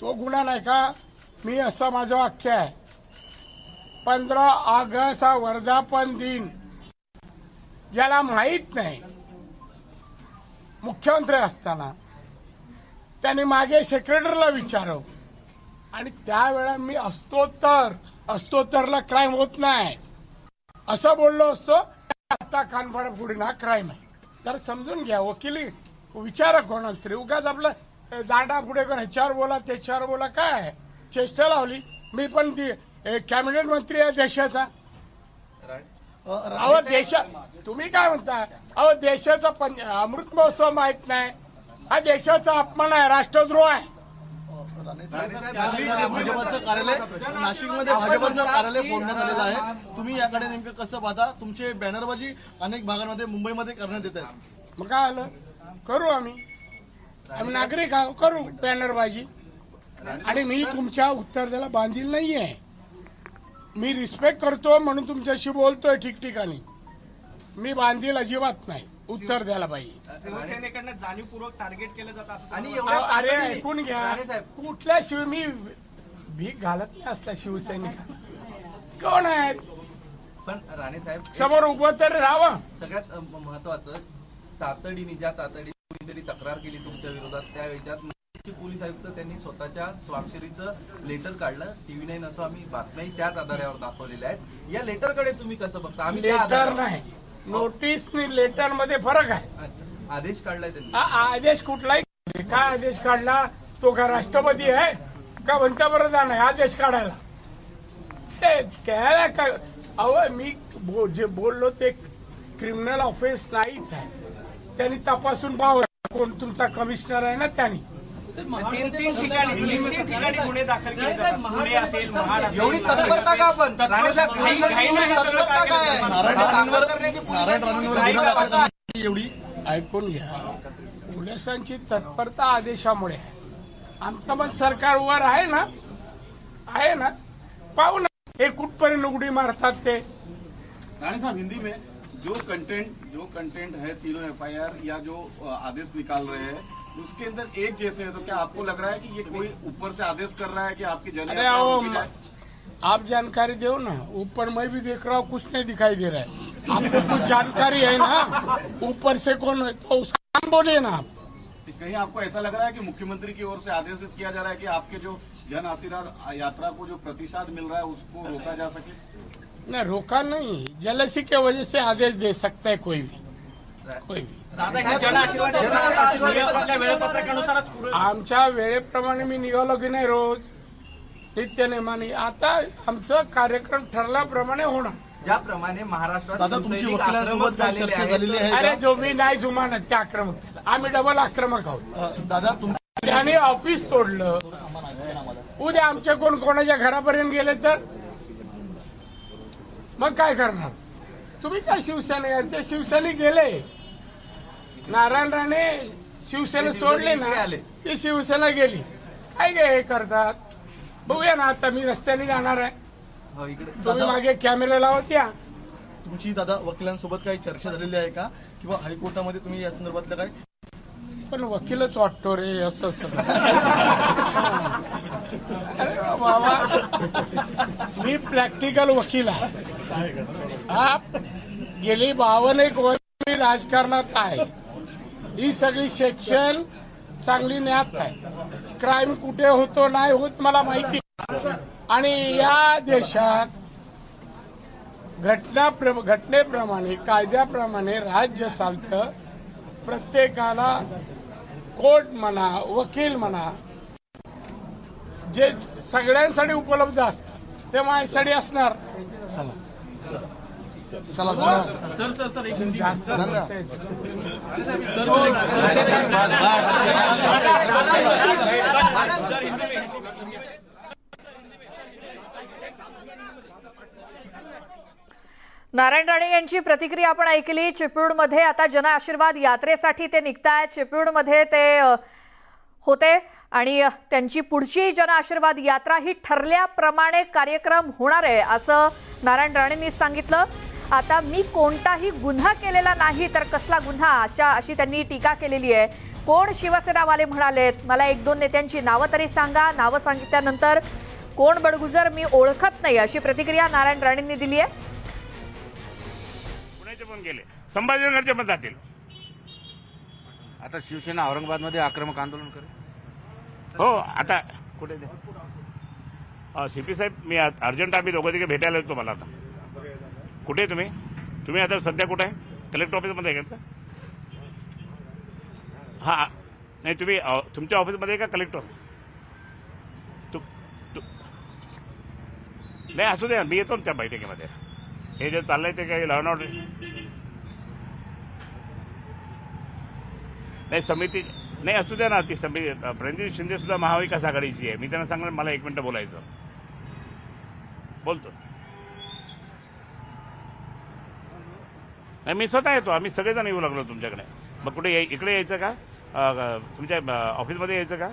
तो गुन्हा नाही का? मी असं माझं वाक्य आहे, 15 ऑगस्ट हा वर्धापन दिन ज्याला माहीत नाही, मुख्यमंत्री असताना त्यांनी मागे सेक्रेटरीला विचारव आणि त्यावेळेला मी असतो तरला क्राईम होत नाही असं बोललो असतो. आता कानफाडा फोडीन हा क्राईम आहे. जरा समजून घ्या. वकिली विचारा कोणाला तरी. उगाच आपलं दांडा पुढे कोण ह्याच्यावर बोला त्याच्यावर बोला, काय चेष्टा लावली. मी पण ती कॅबिनेट मंत्री आहे देशाचा. अहो तुम्ही काय म्हणता? अहो देशाचा अमृत महोत्सव माहित नाही, हा देशाचा अपमान आहे, राष्ट्रद्रोह आहे.
भाजपचं कार्यालय नाशिकमध्ये भाजपचं कार्यालय फोडण्यात आलेलं आहे. तुम्ही याकडे नेमकं कसं पाहता? तुमचे बॅनरबाजी अनेक भागांमध्ये मुंबईमध्ये करण्यात येत आहेत.
मग काय आलं? करू आम्ही नागरिक आहोत, करू बॅनरबाजी. आणि मी तुमच्या उत्तर द्यायला बांधील नाहीये. मी रिस्पेक्ट करतो म्हणून तुमच्याशी बोलतोय ठिकठिकाणी. मी बांधील अजिबात नाही उत्तर द्यायला पाहिजे.
शिवसेनेकडनं जाणीवपूर्वक टार्गेट केलं जात असं.
आणि अरे ऐकून घ्या, कुठल्या मी भीक घालत नाही असल्या शिवसैनिक कोण आहेत?
पण राणे साहेब
समोर उभं तर राहावं.
सगळ्यात महत्वाचं, तातडीने ज्या तातडीने कोणीतरी तक्रार केली तुमच्या विरोधात, त्यावेळेच्यात पोलीस आयुक्त त्यांनी स्वतःच्या स्वाक्षरीचं लेटर काढलं. TV9 असं आम्ही बातम्याही त्याच आधारावर दाखवलेल्या आहेत. या लेटरकडे तुम्ही कसं बघता? आम्ही
लेटर नाही, नोटीस नि लेटर मध्ये फरक आहे.
आदेश काढलाय त्यांनी.
आदेश कुठलाही काय आदेश काढला? तो का राष्ट्रपती आहे का पंतप्रधान आहे आदेश काढायला? ते कळायला काय? अहो मी जे बोललो ते क्रिमिनल ऑफेन्स नाहीच आहे. त्यांनी तपासून पाहावं. कोण तुमचा कमिशनर आहे ना, त्यांनी
तीन ठिकाणी गुन्हे दाखल केले जातात. पुणे असेल, महाड असेल.
एवढी तत्परता का? आपण
एवढी
ऐकून घ्या. पोलिसांची तत्परता आदेशामुळे आहे. आमचं मत सरकार वर आहे ना, पाहू ना हे कुठपर्यंत उडी मारतात ते.
राणे साहब, हिंदी में जो कंटेंट है तीनों FIR या जो आदेश निकाल रहे हैं उसके अंदर एक जैसे है, तो क्या आपको लग रहा है कि ये कोई ऊपर से आदेश कर रहा है कि आपकी
अरे आओ आप जानकारी दो ना. ऊपर मैं भी देख रहा हूँ, कुछ नहीं दिखाई दे रहा है. आपको कुछ जानकारी है ना ऊपर से कौन है तो उसका नाम बोले ना आप.
कहीं आपको ऐसा लग रहा है कि मुख्यमंत्री की ओर से आदेशित किया जा रहा है कि आपके जो जन आशीर्वाद यात्रा को जो प्रतिसाद मिल रहा है उसको रोका जा सके?
नहीं, रोका नहीं. जेलसी के वजह से आदेश दे सकता है कोई भी. आमच्या वेळेप्रमाणे मी निघालो की नाही रोज नित्यनेमाने. आता आमचं कार्यक्रम ठरल्याप्रमाणे होणार.
ज्याप्रमाणे महाराष्ट्रात
अरे जो मी नाही जुमानत त्या आक्रमक, आम्ही डबल आक्रमक आहोत.
दादा
त्याने ऑफिस तोडलं. उद्या आमच्या कोणाच्या घरापर्यंत गेले तर मग काय करणार? तुम्ही काय शिवसेने शिवसैनिक गेले. नारायण राणे शिवसेना सोडले ना, ती शिवसेना गेली. काय हे करतात बघूया ना. आता मी रस्त्याने जाणार आहे. तुम्ही मागे कॅमेरा लावत या.
तुमची दादा वकिलांसोबत काही चर्चा झालेली आहे का? किंवा हायकोर्टामध्ये तुम्ही या संदर्भातलं काय?
पण वकीलच वाटतो रे असं सगळं. अरे बाबा, मी प्रॅक्टिकल वकील आहे. गेली 52 वर्ष राजकारणात आहे. ही सगळी सेक्शन चांगली ज्ञात आहे. क्राईम कुठे होतो नाही होत मला माहिती, आणि या देशात घटनेप्रमाणे कायद्याप्रमाणे राज्य चालतं. प्रत्येकाला कोर्ट म्हणा, वकील म्हणा, जे सगळ्यांसाठी उपलब्ध असतात ते माझ्यासाठी असणार. चला
नारायण राणे यांची प्रतिक्रिया आपण ऐकली. चिपळूणमध्ये आता जन आशीर्वाद यात्रेसाठी ते निघतायत. चिपळूणमध्ये ते होते आणि त्यांची पुढची जन आशीर्वाद यात्रा ही ठरल्याप्रमाणे कार्यक्रम होणार आहे असं नारायण राणेंनी सांगितलं. आता मी कोणताही गुन्हा केलेला नाही तर कसला गुन्हा अशी त्यांनी टीका केलेली आहे. कोण शिवसेनावाले म्हणालेत, मला 1-2 नेत्यांची नावं तरी सांगा. नावं सांगितल्यानंतर कोण बडगुजर मी ओळखत नाही अशी प्रतिक्रिया नारायण राणेंनी दिली आहे.
पण गेले संभाजीनगरचे पण जातील.
आता शिवसेना औरंगाबादमध्ये आक्रमक आंदोलन करेल.
हो आता कुठे सीपी साहेब मी अर्जंट आम्ही दोघं तिघे भेटायला येतो. मला आता कुठे तुम्ही आता सध्या कुठे आहे? कलेक्टर ऑफिसमध्ये आहे का? हां नाही तुम्ही तुमच्या ऑफिसमध्ये आहे का कलेक्टर? नाही असू द्या, मी येतो ना त्या बैठकीमध्ये. हे जे चाललंय ते काही लॉ अँड ऑर्डर नाही समिती नाही असू द्या ना. ती समिती प्रणिती शिंदे सुद्धा महाविकास आघाडीची आहे. मी त्यांना सांगणार मला 1 मिनिट बोलायचं. बोलतो नाही मी स्वतः येतो. आम्ही सगळेजण येऊ लागलो तुमच्याकडे. मग कुठे इकडे यायचं का? तुमच्या ऑफिसमध्ये यायचं का?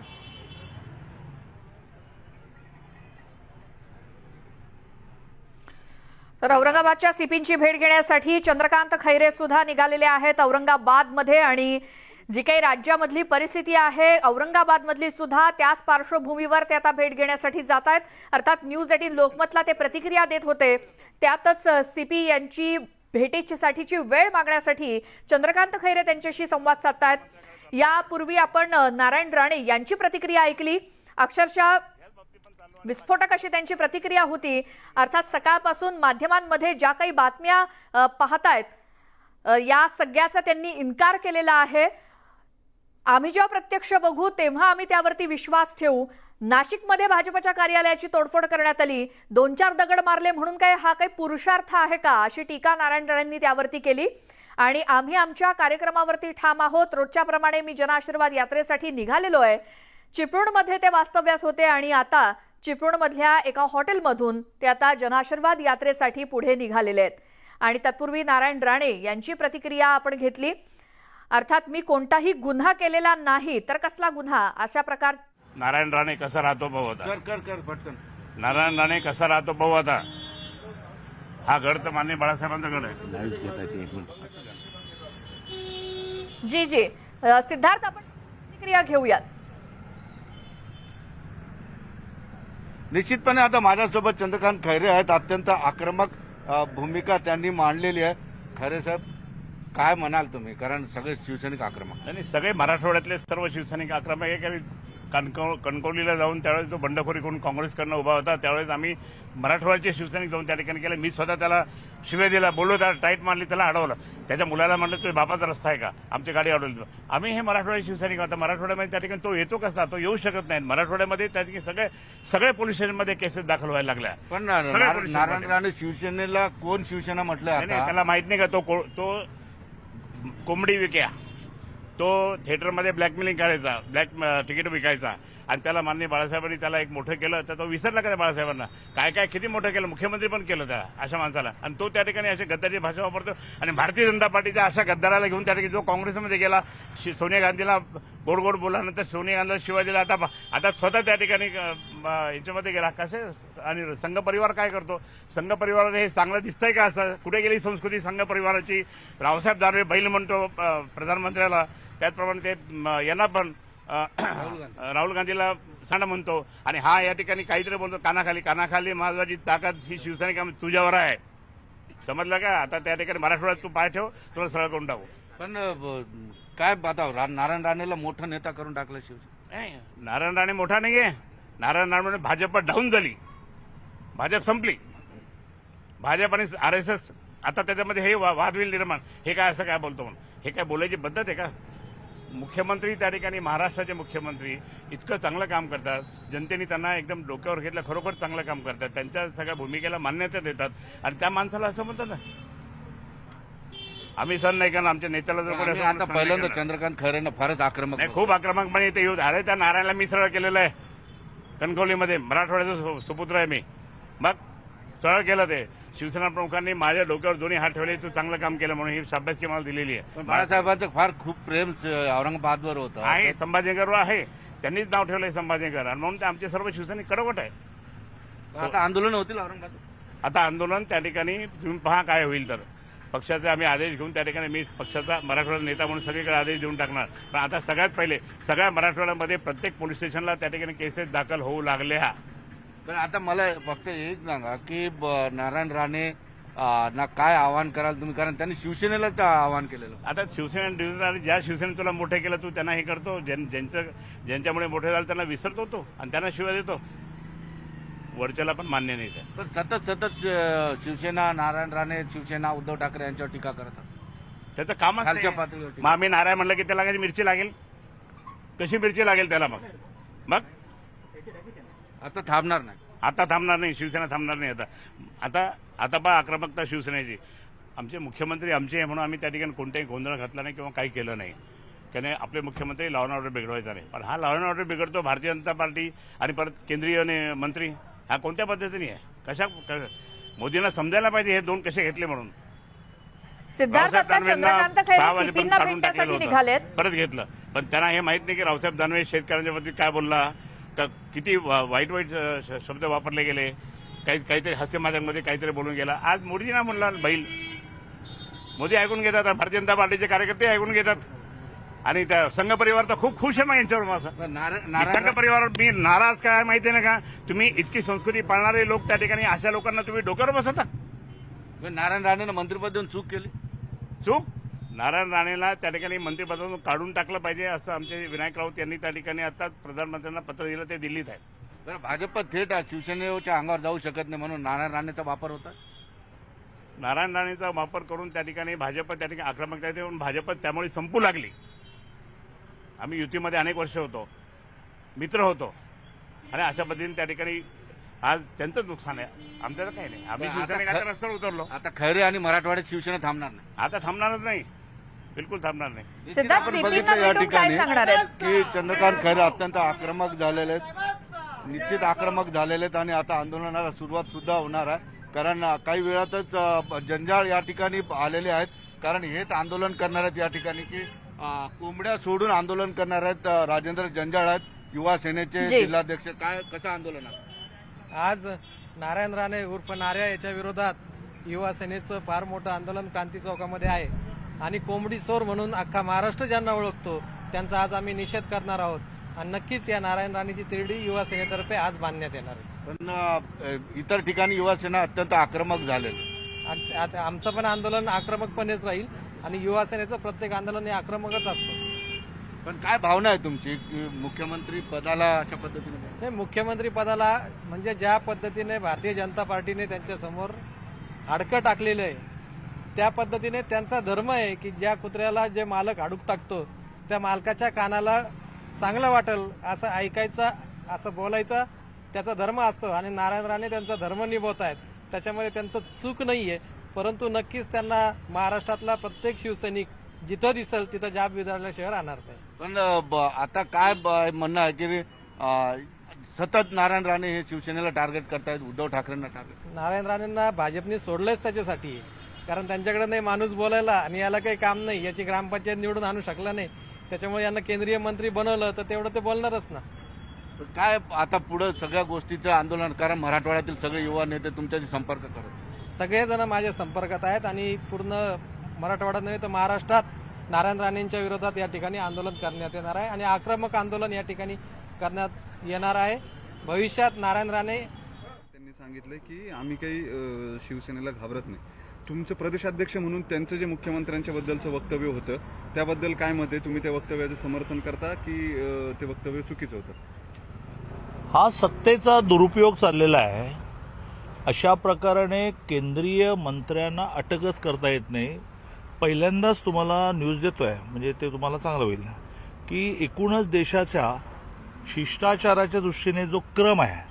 तर औरंगाबादच्या सीपींची भेट घेण्यासाठी चंद्रकांत खैरे सुद्धा निघालेले आहेत औरंगाबादमध्ये. आणि जी काही राज्यामधली परिस्थिती आहे औरंगाबादमधली सुद्धा त्याच पार्श्वभूमीवर ते आता भेट घेण्यासाठी जात आहेत. अर्थात न्यूज 18 लोकमतला ते प्रतिक्रिया देत होते. त्यातच सीपी यांची भेटीसाठीची वेळ मागण्यासाठी चंद्रकांत खैरे त्यांच्याशी संवाद साधतायत. यापूर्वी आपण नारायण राणे यांची प्रतिक्रिया ऐकली. अक्षरशः विस्फोटक अशी त्यांची प्रतिक्रिया होती. अर्थात सकाळपासून माध्यमांमध्ये ज्या काही बातम्या पाहतायत या सगळ्याचा त्यांनी इन्कार केलेला आहे. आम्ही जेव्हा प्रत्यक्ष बघू तेव्हा आम्ही त्यावरती विश्वास ठेवू. नाशिकमध्ये भाजपच्या कार्यालयाची तोडफोड करण्यात आली, 2-4 दगड मारले म्हणून काय हा काही पुरुषार्थ आहे का अशी टीका नारायण राणेंनी त्यावरती केली. आणि आम्ही आमच्या कार्यक्रमावरती ठाम आहोत. रोजच्याप्रमाणे मी जनआशीर्वाद यात्रेसाठी निघालेलो आहे. चिपळूणमध्ये ते वास्तव्यास होते आणि आता चिपळूणमधल्या एका हॉटेलमधून ते आता जनआशीर्वाद यात्रेसाठी पुढे निघालेले आहेत. आणि तत्पूर्वी नारायण राणे यांची प्रतिक्रिया आपण घेतली. अर्थात मी कोणताही गुन्हा केलेला नाही तर कसला गुन्हा अशा प्रकार.
नारायण राणे कसा राहतो पाहू आता.
कर पटकन.
नारायण राणे कसा राहतो पाहू आता. हा गड तर माननीय बाळासाहेबांचा गड आहे.
जी सिद्धार्थ आपण प्रतिक्रिया घेऊयात.
निश्चितपणे आता माझ्यासोबत चंद्रकांत खैरे आहेत. अत्यंत आक्रमक भूमिका त्यांनी मांडलेली आहे. खैरे साहेब काय म्हणाल तुम्ही, कारण सगळे शिवसैनिक आक्रमक
नाही सगळे मराठवाड्यातले सर्व शिवसैनिक आक्रमक आहे. कणकवलीला जाऊन त्यावेळेस तो बंडखोरी करून काँग्रेसकडनं उभा होता त्यावेळेस आम्ही मराठवाड्याचे शिवसैनिक जाऊन त्या ठिकाणी केलं. मी स्वतः त्याला शिव्या दिला, बोललो, त्याला टाईट मारली, त्याला अडवलं. त्याच्या मुलाला म्हटलं तुझ्या बापाचा रस्ता आहे का, आमची गाडी अडवली. आम्ही हे मराठवाड्याचे शिवसैनिक आता मराठवाड्यामध्ये त्या ठिकाणी तो येतो कसा, तो येऊ शकत नाही. मराठवाड्यामध्ये त्या ठिकाणी सगळे पोलीस स्टेशनमध्ये केसेस दाखल व्हायला लागल्या.
पण नारायण राणे शिवसेनेला कोण शिवसेना म्हटलं
त्याला माहित नाही का. तो कोंबडी विक्या, तो थिएटरमध्ये ब्लॅकमेलिंग करायचा, ब्लॅक तिकीट विकायचा. आणि त्याला माननीय बाळासाहेबांनी त्याला एक मोठं केलं तर तो विसरला का बाळासाहेबांना. काय किती मोठं केलं, मुख्यमंत्री पण केलं त्याला अशा माणसाला. आणि तो त्या ठिकाणी अशी गद्दारी भाषा वापरतो. आणि भारतीय जनता पार्टीच्या अशा गद्दाराला घेऊन त्या ठिकाणी जो काँग्रेसमध्ये गेला, सोनिया गांधीला गोड गोड बोलल्यानंतर सोनिया गांधीला शिवाय दिला. आता स्वतः त्या ठिकाणी याच्यामध्ये गेला कसे. आणि संघ परिवार काय करतो, संघ परिवाराने हे चांगलं दिसतंय का असं. कुठे गेली संस्कृती संघ परिवाराची. रावसाहेब दानवे बैल म्हणतो प्रधानमंत्र्याला, त्याचप्रमाणे ते यांना पण राहुल गांधीला सांडा म्हणतो. आणि हा या ठिकाणी काहीतरी बोलतो कानाखाली माझी ताकद ही शिवसैनिक तुझ्यावर आहे, समजलं का. आता त्या ठिकाणी मराठवाड्यात तू पाय ठेव, तुला सरळ करून टाकू.
पण काय आता नारायण राणेला मोठा नेता करून टाकलं शिवसेना.
नाही, नारायण राणे मोठा नाही आहे. नारायण राणे भाजप डाऊन झाली, भाजप संपली. भाजप आणि RSS आता त्याच्यामध्ये हे वाद होईल निर्माण. हे काय असं काय बोलतो म्हणून? हे काय बोलायची पद्धत आहे का? मुख्यमंत्री त्या ठिकाणी महाराष्ट्राचे मुख्यमंत्री इतकं चांगलं काम करतात, जनतेने त्यांना एकदम डोक्यावर घेतलं, खरोखर चांगलं काम करतात, त्यांच्या सगळ्या भूमिकेला मान्यता देतात आणि त्या माणसाला असं म्हणतात ना आम्ही सण नाही करणार, आमच्या नेत्याला जर कोणी
आता पहिल्यांदा चंद्रकांत खैरेंना फारच आक्रमक
नाही, खूप आक्रमकपणे इथे येऊ. अरे त्या नारायणला मी सरळ केलेलं आहे कणकवलीमध्ये, मराठवाड्याचा सुपुत्र आहे मी. मग सरळ केलं ते. शिवसेना प्रमुखांनी माझ्या डोक्यावर दोन्ही हात ठेवले, तू चांगलं काम केलं म्हणून ही शाबासकी मला दिलेली आहे.
पण बाळासाहेबांचं फार खूप प्रेम औरंगाबादवर होतं
आहे, संभाजीनगरवर आहे, त्यांनीच नाव ठेवलंय संभाजीनगर आणि म्हणून ते आमचे सर्व शिवसैनिक कडवट आहे.
आता आंदोलन होतील औरंगाबाद.
आता आंदोलन त्या ठिकाणी तुम्ही पहा काय होईल. तर पक्षाचे आम्ही आदेश घेऊन त्या ठिकाणी मी पक्षाचा मराठवाडा नेता म्हणून सगळीकडे आदेश देऊन टाकणार. पण आता सगळ्यात पहिले सगळ्या मराठवाड्यामध्ये प्रत्येक पोलीस स्टेशनला त्या ठिकाणी केसेस दाखल होऊ लागल्या.
पण आता मला फक्त एक सांगा की नारायण राणे ना काय आवाहन कराल तुम्ही, कारण त्यांनी शिवसेनेलाच आवाहन केलेलं.
आता शिवसेना ज्या शिवसेने तुला मोठे केलं तू त्यांना हे करतो, ज्यांच्यामुळे मोठे झालं त्यांना विसरतो तो आणि त्यांना शिवाय देतो. वरच्याला पण मान्य नाही.
पण सतत शिवसेना नारायण राणे शिवसेना उद्धव ठाकरे यांच्यावर टीका करतात.
त्याचं काम
खालच्या पातळीवर.
मग आम्ही नारायण म्हणलं की त्याला कशी मिरची लागेल, कशी मिरची लागेल त्याला. मग
आता थांबणार नाही.
आता थांबणार नाही, शिवसेना थांबणार नाही. आता पहा आक्रमकता शिवसेनेची. आमचे मुख्यमंत्री आमचे आहे म्हणून आम्ही त्या ठिकाणी कोणताही गोंधळ घातला नाही किंवा काही केलं नाही. त्याने आपले मुख्यमंत्री लॉ अँड ऑर्डर बिघडवायचा नाही. पण हा लॉ अँड ऑर्डर बिघडतो भारतीय जनता पार्टी आणि परत केंद्रीय मंत्री. हा कोणत्या पद्धतीने आहे? मोदींना समजायला पाहिजे हे दोन कसे घेतले म्हणून.
सिद्धार्थ आता चंद्रकांत खैरे सीपींना भेटण्यासाठी निघालेत.
परत घेतलं. पण त्यांना हे माहित नाही की रावसाहेब दानवे शेतकऱ्यांच्या बाबतीत काय बोलला, किती वाईट शब्द वापरले गेले, काहीतरी हास्यमाजामध्ये काहीतरी बोलून गेला. आज मोदींना म्हणला बैल. मोदी ऐकून घेतात, भारतीय जनता पार्टीचे कार्यकर्ते ऐकून घेतात आणि त्या संघ परिवार तर खूप खुश आहे मग यांच्यावर. माझा संघ परिवार मी नाराज काय माहिती आहे ना का? तुम्ही इतकी संस्कृती पाळणारे लोक त्या ठिकाणी अशा लोकांना तुम्ही डोक्यावर बसवता.
नारायण राणेनं मंत्रिपद देऊन चूक केली.
चूक नारायण राणेला त्या ठिकाणी मंत्रिपदातून काढून टाकलं पाहिजे असं आमचे विनायक राऊत यांनी त्या ठिकाणी आता प्रधानमंत्र्यांना पत्र दिलं. ते दिल्लीत आहे.
बरं, भाजप थेट शिवसेनेच्या अंगावर जाऊ शकत नाही म्हणून नारायण राणेचा वापर होता.
नारायण राणेचा वापर करून त्या ठिकाणी भाजप त्या ठिकाणी आक्रमकता येते म्हणून भाजप त्यामुळे संपू लागली. आम्ही युतीमध्ये अनेक वर्ष होतो, मित्र होतो आणि अशा पद्धतीने त्या ठिकाणी आज त्यांचं नुकसान आहे, आमच्याचं काही नाही. आम्ही शिवसेनेच्या रस्त्यावर उतरलो.
आता खैरे आणि मराठवाड्यात शिवसेना थांबणार नाही.
आता थांबणारच नाही, बिलकुल थांबणार नाही.
आपण बघितलं या ठिकाणी की चंद्रकांत खैरे अत्यंत आक्रमक झालेले आहेत, निश्चित आक्रमक झालेले आहेत आणि आता आंदोलनाला सुरुवात सुद्धा होणार आहे. कारण काही वेळातच जंजाळ या ठिकाणी आलेले आहेत. कारण हेच आंदोलन करणार आहेत या ठिकाणी की कोंबड्या सोडून आंदोलन करणार आहेत. राजेंद्र जंजाळ आहेत, युवा सेनेचे जिल्हाध्यक्ष. काय कसं आंदोलन आहे
आज? नारायण राणे उर्फ नार्या याच्या विरोधात युवा सेनेचं फार मोठं आंदोलन क्रांती चौकामध्ये आहे आणि कोंबडी चोर म्हणून अख्खा महाराष्ट्र ज्यांना ओळखतो त्यांचा आज आम्ही निषेध करणार आहोत आणि नक्कीच या नारायण राणेची तिरडी युवा सेनेतर्फे आज बांधण्यात येणार आहे.
पण इतर ठिकाणी युवा सेना अत्यंत आक्रमक झाले.
आमचं पण आंदोलन आक्रमकपणेच राहील आणि युवा सेनेचं प्रत्येक आंदोलन हे आक्रमकच असतं.
पण काय भावना आहे तुमची की मुख्यमंत्री पदाला अशा पद्धतीने?
नाही, मुख्यमंत्री पदाला म्हणजे ज्या पद्धतीने भारतीय जनता पार्टीने त्यांच्या समोर हाडकं टाकलेलं आहे त्या पद्धतीने त्यांचा धर्म आहे की ज्या कुत्र्याला जे मालक हाडूक टाकतो त्या मालकाच्या कानाला चांगलं वाटेल असं ऐकायचं, असं बोलायचं त्याचा धर्म असतो आणि नारायण राणे त्यांचा धर्म निभवत आहेत. त्याच्यामध्ये त्यांचं चूक नाही आहे. परंतु नक्कीच त्यांना महाराष्ट्रातला प्रत्येक शिवसैनिक जिथं दिसेल तिथं जाब विधारल्याशिवाय राहणार नाही.
पण आता काय म्हणणं आहे की सतत नारायण राणे हे शिवसेनेला टार्गेट करतायत, उद्धव ठाकरेंना टार्गेट.
नारायण राणेंना भाजपने सोडलंच त्याच्यासाठी आहे. कारण त्यांच्याकडे नाही माणूस बोलायला आणि याला काही काम नाही, याची ग्रामपंचायत निवडून आणू शकला नाही, त्याच्यामुळे यांना केंद्रीय मंत्री बनवलं तर तेवढं ते बोलणारच ना.
काय आता पुढे सगळ्या गोष्टीचं आंदोलन, कारण मराठवाड्यातील सगळे युवा नेते तुमच्याशी संपर्क करत,
सगळेजण माझ्या संपर्कात आहेत आणि पूर्ण मराठवाड्यात नव्हे तर महाराष्ट्रात नारायण राणेंच्या विरोधात या ठिकाणी आंदोलन करण्यात येणार आहे आणि आक्रमक आंदोलन या ठिकाणी करण्यात येणार आहे. भविष्यात नारायण राणे
त्यांनी सांगितलं की आम्ही काही शिवसेनेला घाबरत नाही. तुमचं प्रदेशाध्यक्ष म्हणून त्यांचं जे मुख्यमंत्र्यांच्या बद्दलचं वक्तव्य होतं त्याबद्दल काय मत आहे? तुम्ही त्या वक्तव्याचं समर्थन करता की ते वक्तव्य चुकीचं होतं?
हा सत्तेचा दुरुपयोग चाललेला आहे. अशा प्रकाराने केंद्रीय मंत्र्यांना अटकच करता येत नाही. पहिल्यांदाच तुम्हाला न्यूज देतोय, म्हणजे ते तुम्हाला चांगलं होईल की एकूणच देशाच्या शिष्टाचाराच्या दृष्टीने जो क्रम आहे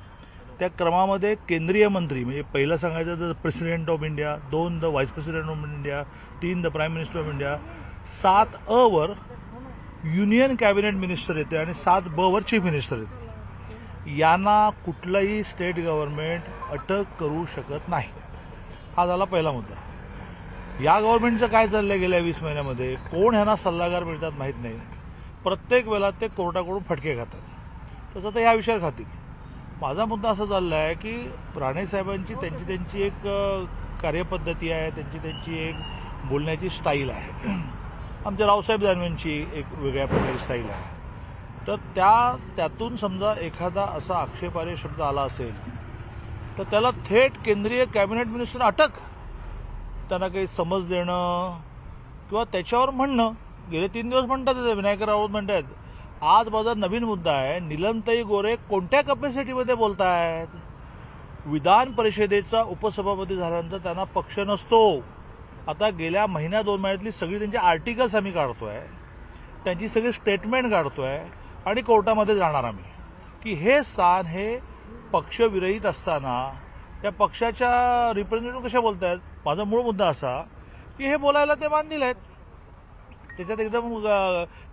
त्या क्रमामध्ये केंद्रीय मंत्री म्हणजे पहिलं सांगायचं तर president of India, 2 the vice president of India, 3 the prime minister of India, 7 a वर युनियन कॅबिनेट मिनिस्टर येते आणि 7 ब वर चीफ मिनिस्टर येते. यांना कुठलंही स्टेट गव्हर्नमेंट अटक करू शकत नाही. हा झाला पहिला मुद्दा. या गव्हर्नमेंटचं काय चाललंय गेल्या 20 महिन्यामध्ये? कोण ह्यांना सल्लागार मिळतात माहीत नाही. प्रत्येक वेळेला ते कोर्टाकडून फटके खातात. तसं तर ह्या विषयावर खातील. माझा मुद्दा असा चालला आहे की राणे साहेबांची त्यांची एक कार्यपद्धती आहे, त्यांची एक बोलण्याची स्टाईल आहे. आमच्या रावसाहेब दानवेंची एक वेगळ्या प्रकारची स्टाईल आहे. तर त्यातून समजा एखादा असा आक्षेपार्ह शब्द आला असेल तर त्याला थेट केंद्रीय कॅबिनेट मिनिस्टर अटक, त्यांना काही समज देणं किंवा त्याच्यावर म्हणणं. गेले 3 दिवस म्हणतात विनायक राऊत म्हणतात. आज माझा नवीन मुद्दा आहे, नीलमताई गोरे कोणत्या कॅपॅसिटीमध्ये बोलतायत? विधान परिषदेचा उपसभापती झाल्यानंतर त्यांना पक्ष नसतो. आता गेल्या महिन्या 2 महिन्यातली सगळी त्यांची आर्टिकल्स आम्ही काढतोय, त्यांची सगळी स्टेटमेंट काढतोय आणि कोर्टामध्ये जाणार आम्ही की हे स्थान हे पक्षविरहित असताना त्या पक्षाच्या रिप्रेझेंटेटिव्ह कशा बोलतायत. माझा मूळ मुद्दा असा की हे बोलायला ते बांधील आहेत. त्याच्यात एकदम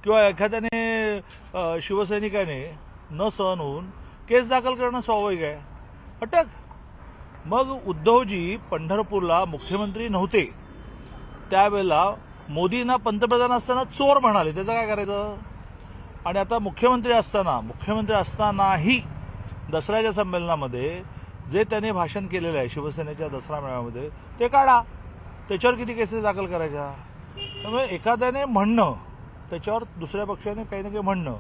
किंवा एखाद्याने शिवसैनिकाने न सहन होऊन केस दाखल करणं स्वाभाविक आहे, अटक. मग उद्धवजी पंढरपूरला मुख्यमंत्री नव्हते त्यावेळेला मोदींना पंतप्रधान असताना चोर म्हणाले, त्याचं काय करायचं? आणि आता मुख्यमंत्री असतानाही दसऱ्याच्या संमेलनामध्ये जे त्याने भाषण केलेलं आहे शिवसेनेच्या दसरा मेळाव्यामध्ये ते काढा. त्याच्यावर किती केसेस दाखल करायच्या? त्यामुळे एखाद्याने म्हणणं त्याच्यावर दुसऱ्या पक्षाने काही ना काही म्हणणं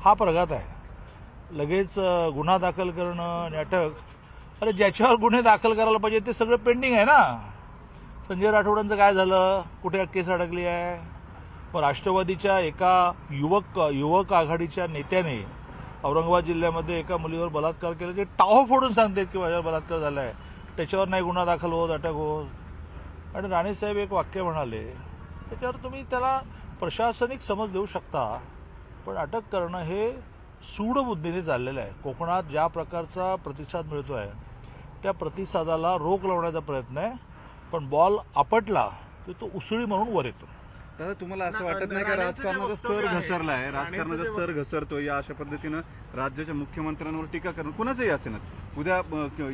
हा प्रघात आहे. लगेच गुन्हा दाखल करणं आणि अटक. अरे ज्याच्यावर गुन्हे दाखल करायला पाहिजे ते सगळं पेंडिंग आहे ना. संजय राठोडांचं काय झालं? कुठे केस अडकली आहे? मग राष्ट्रवादीच्या एका युवक आघाडीच्या नेत्याने औरंगाबाद जिल्ह्यामध्ये एका मुलीवर बलात्कार केला, ते टाहो फोडून सांगतात की माझ्यावर बलात्कार झाला आहे, त्याच्यावर नाही गुन्हा दाखल होत, अटक होत. आणि राणेसाहेब एक वाक्य म्हणाले, त्याच्यावर तुम्ही त्याला प्रशासनिक समज देऊ शकता, पण अटक करणं हे सूडबुद्धीने चाललेलं आहे. कोकणात ज्या प्रकारचा प्रतिसाद मिळतोय त्या प्रतिसादाला रोख लावण्याचा प्रयत्न आहे, पण बॉल आपटला की तो उसळी म्हणून वर येतो.
दादा, तुम्हाला असं वाटत नाही का राजकारणाचा स्तर घसरला आहे? राजकारणाचा स्तर घसरतो. या अशा पद्धतीनं राज्याच्या मुख्यमंत्र्यांवर टीका करणं कुणाचंही असेना. उद्या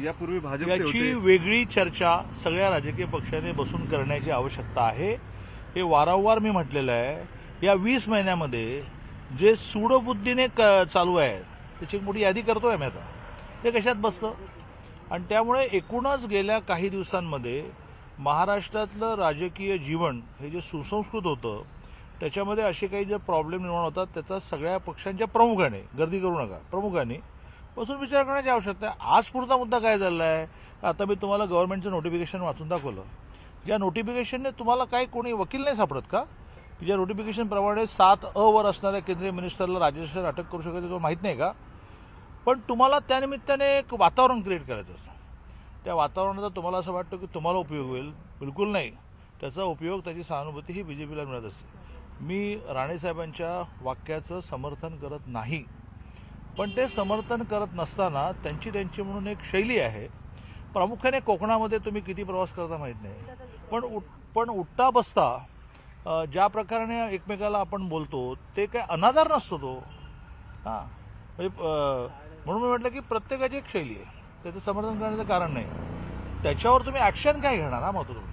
यापूर्वी
याची वेगळी चर्चा सगळ्या राजकीय पक्षाने बसून करण्याची आवश्यकता आहे. हे वारंवार मी म्हटलेलं आहे. या 20 महिन्यामध्ये जे सूडबुद्धीने चालू आहे त्याची एक मोठी यादी करतोय मी आता. ते कशात बसतं? आणि त्यामुळे एकूणच गेल्या काही दिवसांमध्ये महाराष्ट्रातलं राजकीय जीवन हे जे सुसंस्कृत होतं त्याच्यामध्ये असे काही जे प्रॉब्लेम निर्माण होतात त्याचा सगळ्या पक्षांच्या प्रमुखाने, गर्दी करू नका, प्रमुखांनी बसून विचार करण्याची आवश्यकता आहे. आज पुरता मुद्दा काय झाला आहे? आता मी तुम्हाला गव्हर्नमेंटचं नोटिफिकेशन वाचून दाखवलं. ज्या नोटिफिकेशनने तुम्हाला काही कोणी वकील नाही सापडत का की ज्या नोटिफिकेशनप्रमाणे 7 अ वर असणाऱ्या केंद्रीय मिनिस्टरला राज्यशासन अटक करू शकते? तुम्हाला माहीत नाही का? पण तुम्हाला त्यानिमित्ताने एक वातावरण क्रिएट करायचं असतं. त्या वातावरणाचा तुम्हाला असं वाटतं की तुम्हाला उपयोग होईल. बिलकुल नाही. त्याचा उपयोग, त्याची सहानुभूती ही बीजेपीला मिळत असते. मी राणेसाहेबांच्या वाक्याचं समर्थन करत नाही, पण ते समर्थन करत नसताना त्यांची म्हणून एक शैली आहे. प्रामुख्याने कोकणामध्ये तुम्ही किती प्रवास करता माहीत नाही, पण उठता बसता ज्या प्रकारे एकमेकाला आपण बोलतो ते काय अनादर नसतो तो. हां, म्हणून मी म्हटलं की प्रत्येकाची एक शैली आहे, त्याचं समर्थन करण्याचं कारण नाही. त्याच्यावर तुम्ही ऍक्शन काय घेणार हा महत्त्वाचा.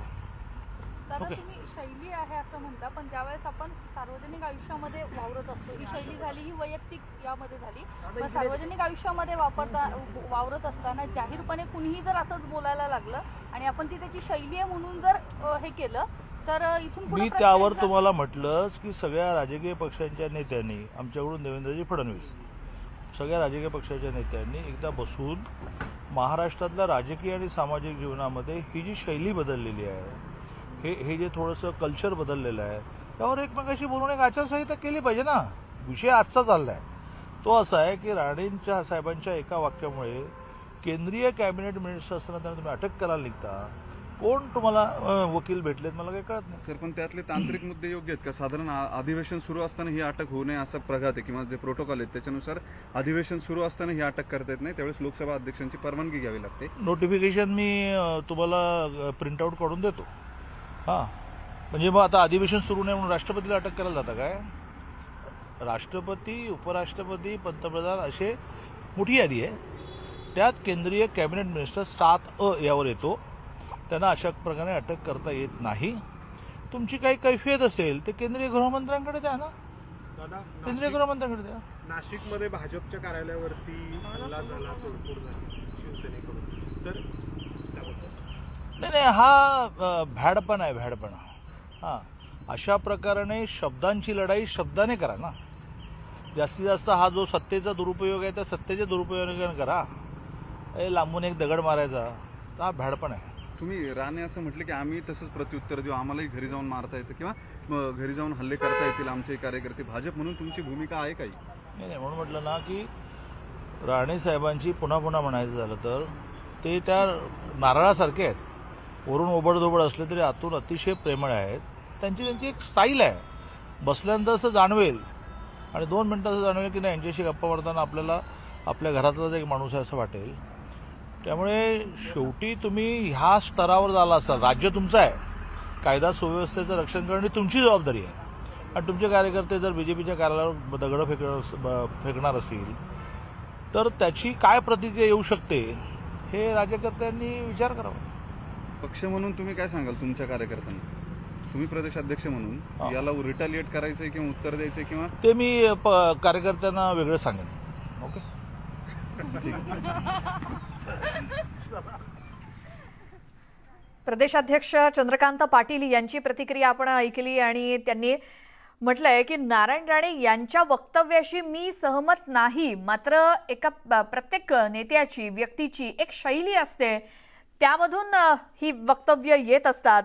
तुम्ही शैली आहे असं म्हणता, पण ज्यावेळेस आपण सार्वजनिक आयुष्यामध्ये वावरत असतो, ही शैली झाली, ही वैयक्तिक यामध्ये झाली, पण सार्वजनिक आयुष्यामध्ये वावरत असताना जाहीरपणे कुणीही जर असंच बोलायला लागलं आणि आपण ती त्याची शैली आहे म्हणून जर हे केलं तर इथून
मी त्यावर तुम्हाला म्हटलंच की सगळ्या राजकीय पक्षांच्या नेत्यांनी, आमच्याकडून देवेंद्रजी फडणवीस, सगळ्या राजकीय पक्षाच्या नेत्यांनी एकदा बसून महाराष्ट्रातल्या राजकीय आणि सामाजिक जीवनामध्ये ही जी शैली बदललेली आहे, हे जे थोडंसं कल्चर बदललेलं आहे त्यावर एकमेकाशी बोलून एक आचारसंहिता केली पाहिजे ना. विषय आजचा चालला आहे तो असा आहे की राणेंच्या साहेबांच्या एका वाक्यामुळे केंद्रीय कॅबिनेट मिनिस्टर असताना त्यांना तुम्ही अटक करायला निघता. कोण तुम्हाला वकील भेटलेत मला काही कळत नाही.
सर, पण त्यातले तांत्रिक मुद्दे योग्य आहेत का? साधारण अधिवेशन सुरू असताना ही अटक होऊ नये असा प्रघात आहे किंवा जे प्रोटोकॉल आहेत त्याच्यानुसार अधिवेशन सुरू असताना ही अटक करता येत नाही, त्यावेळेस लोकसभा अध्यक्षांची परवानगी घ्यावी लागते.
नोटिफिकेशन मी तुम्हाला प्रिंटआउट काढून देतो. हां, म्हणजे मग आता अधिवेशन सुरू नाही म्हणून राष्ट्रपतीला अटक करायला जाता काय? राष्ट्रपती, उपराष्ट्रपती, पंतप्रधान असे मोठी यादी आहे. त्यात केंद्रीय कॅबिनेट मिनिस्टर 7A यावर येतो. त्यांना अशा प्रकारे अटक करता येत नाही. तुमची काही कैफियत असेल ते केंद्रीय गृहमंत्र्यांकडे द्या ना. केंद्रीय गृहमंत्र्यांकडे द्या.
नाशिकमध्ये भाजपच्या कार्यालयावरती हल्ला झाला, तोडफोड झाली शिवसेनेकडून, तर
नाही, हा भॅडपणा आहे, भॅडपणा. हां, अशा प्रकाराने शब्दांची लढाई शब्दाने करा ना. जास्तीत जास्त हा जो सत्तेचा दुरुपयोग आहे त्या सत्तेच्या दुरुपयोगाने करा. लांबून एक दगड मारायचा तर हा भॅडपणा आहे.
तुम्ही राणे असं म्हटलं की आम्ही तसंच प्रत्युत्तर देऊ, आम्हालाही घरी जाऊन मारता येतं किंवा घरी जाऊन हल्ले करता येतील आमचे कार्यकर्ते. भाजप म्हणून तुमची भूमिका आहे काही?
नाही, म्हणून म्हटलं ना की राणे साहेबांची पुन्हा पुन्हा म्हणायचं झालं तर ते त्या नारळासारखे आहेत. वरून ओबडधोबड असले तरी आतून अतिशय प्रेमळ आहेत. त्यांची एक स्टाईल आहे. बसल्यानंतर असं जाणवेल आणि 2 मिनिटं असं जाणवेल की नाही यांच्याशी गप्पा मारताना आपल्याला आपल्या घरातलाच एक माणूस आहे असं वाटेल. त्यामुळे शेवटी तुम्ही ह्या स्तरावर झाला असाल, राज्य तुमचं आहे, कायदा सुव्यवस्थेचं रक्षण करणे तुमची जबाबदारी आहे. आणि तुमचे कार्यकर्ते जर बीजेपीच्या कार्यालयावर दगडं फेकणार असतील तर त्याची काय प्रतिक्रिया येऊ शकते हे राज्यकर्त्यांनी विचार करावा.
पक्ष म्हणून तुम्ही काय सांगाल तुमच्या कार्यकर्त्यांना? तुम्ही प्रदेशाध्यक्ष म्हणून याला रिटॅलिएट करायचंय किंवा उत्तर द्यायचंय किंवा
ते मी कार्यकर्त्यांना वेगळं सांगेन. ओके,
प्रदेशाध्यक्ष चंद्रकांत पाटील यांची प्रतिक्रिया आपण ऐकली आणि त्यांनी म्हटलंय की नारायण राणे यांच्या वक्तव्याशी मी सहमत नाही, मात्र एका प्रत्येक नेत्याची व्यक्तीची एक शैली असते, त्यामधून ही वक्तव्य येत असतात.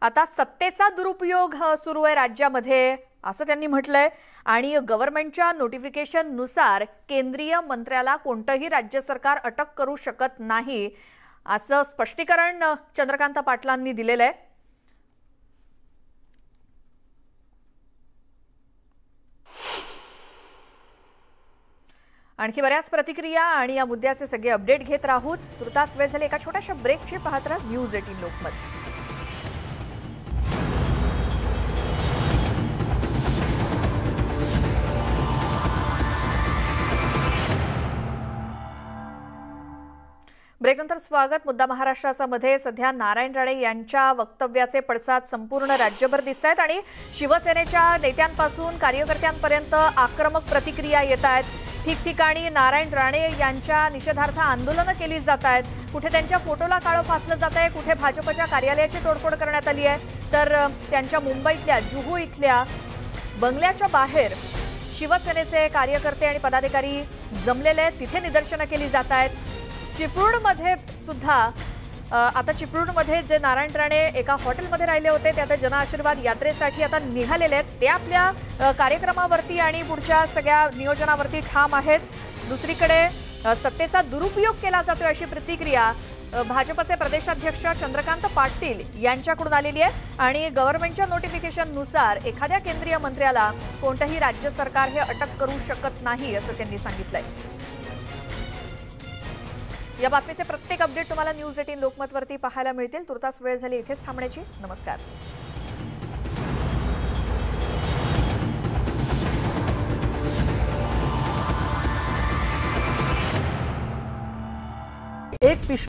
आता सत्तेचा दुरुपयोग सुरू आहे राज्यामध्ये असं त्यांनी म्हटलंय आणि गव्हर्नमेंटच्या नोटिफिकेशननुसार केंद्रीय मंत्र्याला कोणतंही राज्य सरकार अटक करू शकत नाही असं स्पष्टीकरण चंद्रकांत पाटलांनी दिलेलं आहे. आणखी बऱ्याच प्रतिक्रिया आणि या मुद्द्याचे सगळे अपडेट घेत राहूच. तुर्तास वेळ झाली एका छोट्याशा ब्रेकची. पाहत राहा न्यूज 18 लोकमत. ब्रेकनंतर स्वागत. मुद्दा महाराष्ट्राचा मध्ये सध्या नारायण राणे यांच्या वक्तव्याचे पडसाद संपूर्ण राज्यभर दिसत आहेत आणि शिवसेनेच्या नेत्यांपासून कार्यकर्त्यांपर्यंत आक्रमक प्रतिक्रिया येत आहेत. ठिकठिकाणी नारायण राणे यांच्या निषेधार्थ आंदोलनं केली जात आहेत. कुठे त्यांच्या फोटोला काळं फासलं जात आहे, कुठे भाजपच्या कार्यालयाची तोडफोड करण्यात आली आहे, तर त्यांच्या मुंबईतल्या जुहू इथल्या बंगल्याच्या बाहेर शिवसेनेचे कार्यकर्ते आणि पदाधिकारी जमलेले आहेत. तिथे निदर्शनं केली जात आहेत. चिपळूणमध्ये सुद्धा आता चिपळूणमध्ये जे नारायण राणे एका हॉटेलमध्ये राहिले होते ते आता जनआशीर्वाद यात्रेसाठी आता निघालेले आहेत. ते आपल्या कार्यक्रमावरती आणि पुढच्या सगळ्या नियोजनावरती ठाम आहेत. दुसरीकडे सत्तेचा दुरुपयोग केला जातोय अशी प्रतिक्रिया भाजपचे प्रदेशाध्यक्ष चंद्रकांत पाटील यांच्याकडून आलेली आहे आणि गव्हर्नमेंटच्या नोटिफिकेशननुसार एखाद्या केंद्रीय मंत्र्याला कोणतंही राज्य सरकार हे अटक करू शकत नाही असं त्यांनी सांगितलंय. या बातमीचे प्रत्येक अपडेट तुम्हाला न्यूज 18 लोकमतवरती पाहायला मिळतील. तुर्तास वेळ झाली इथेच थांबण्याची. नमस्कार.
एक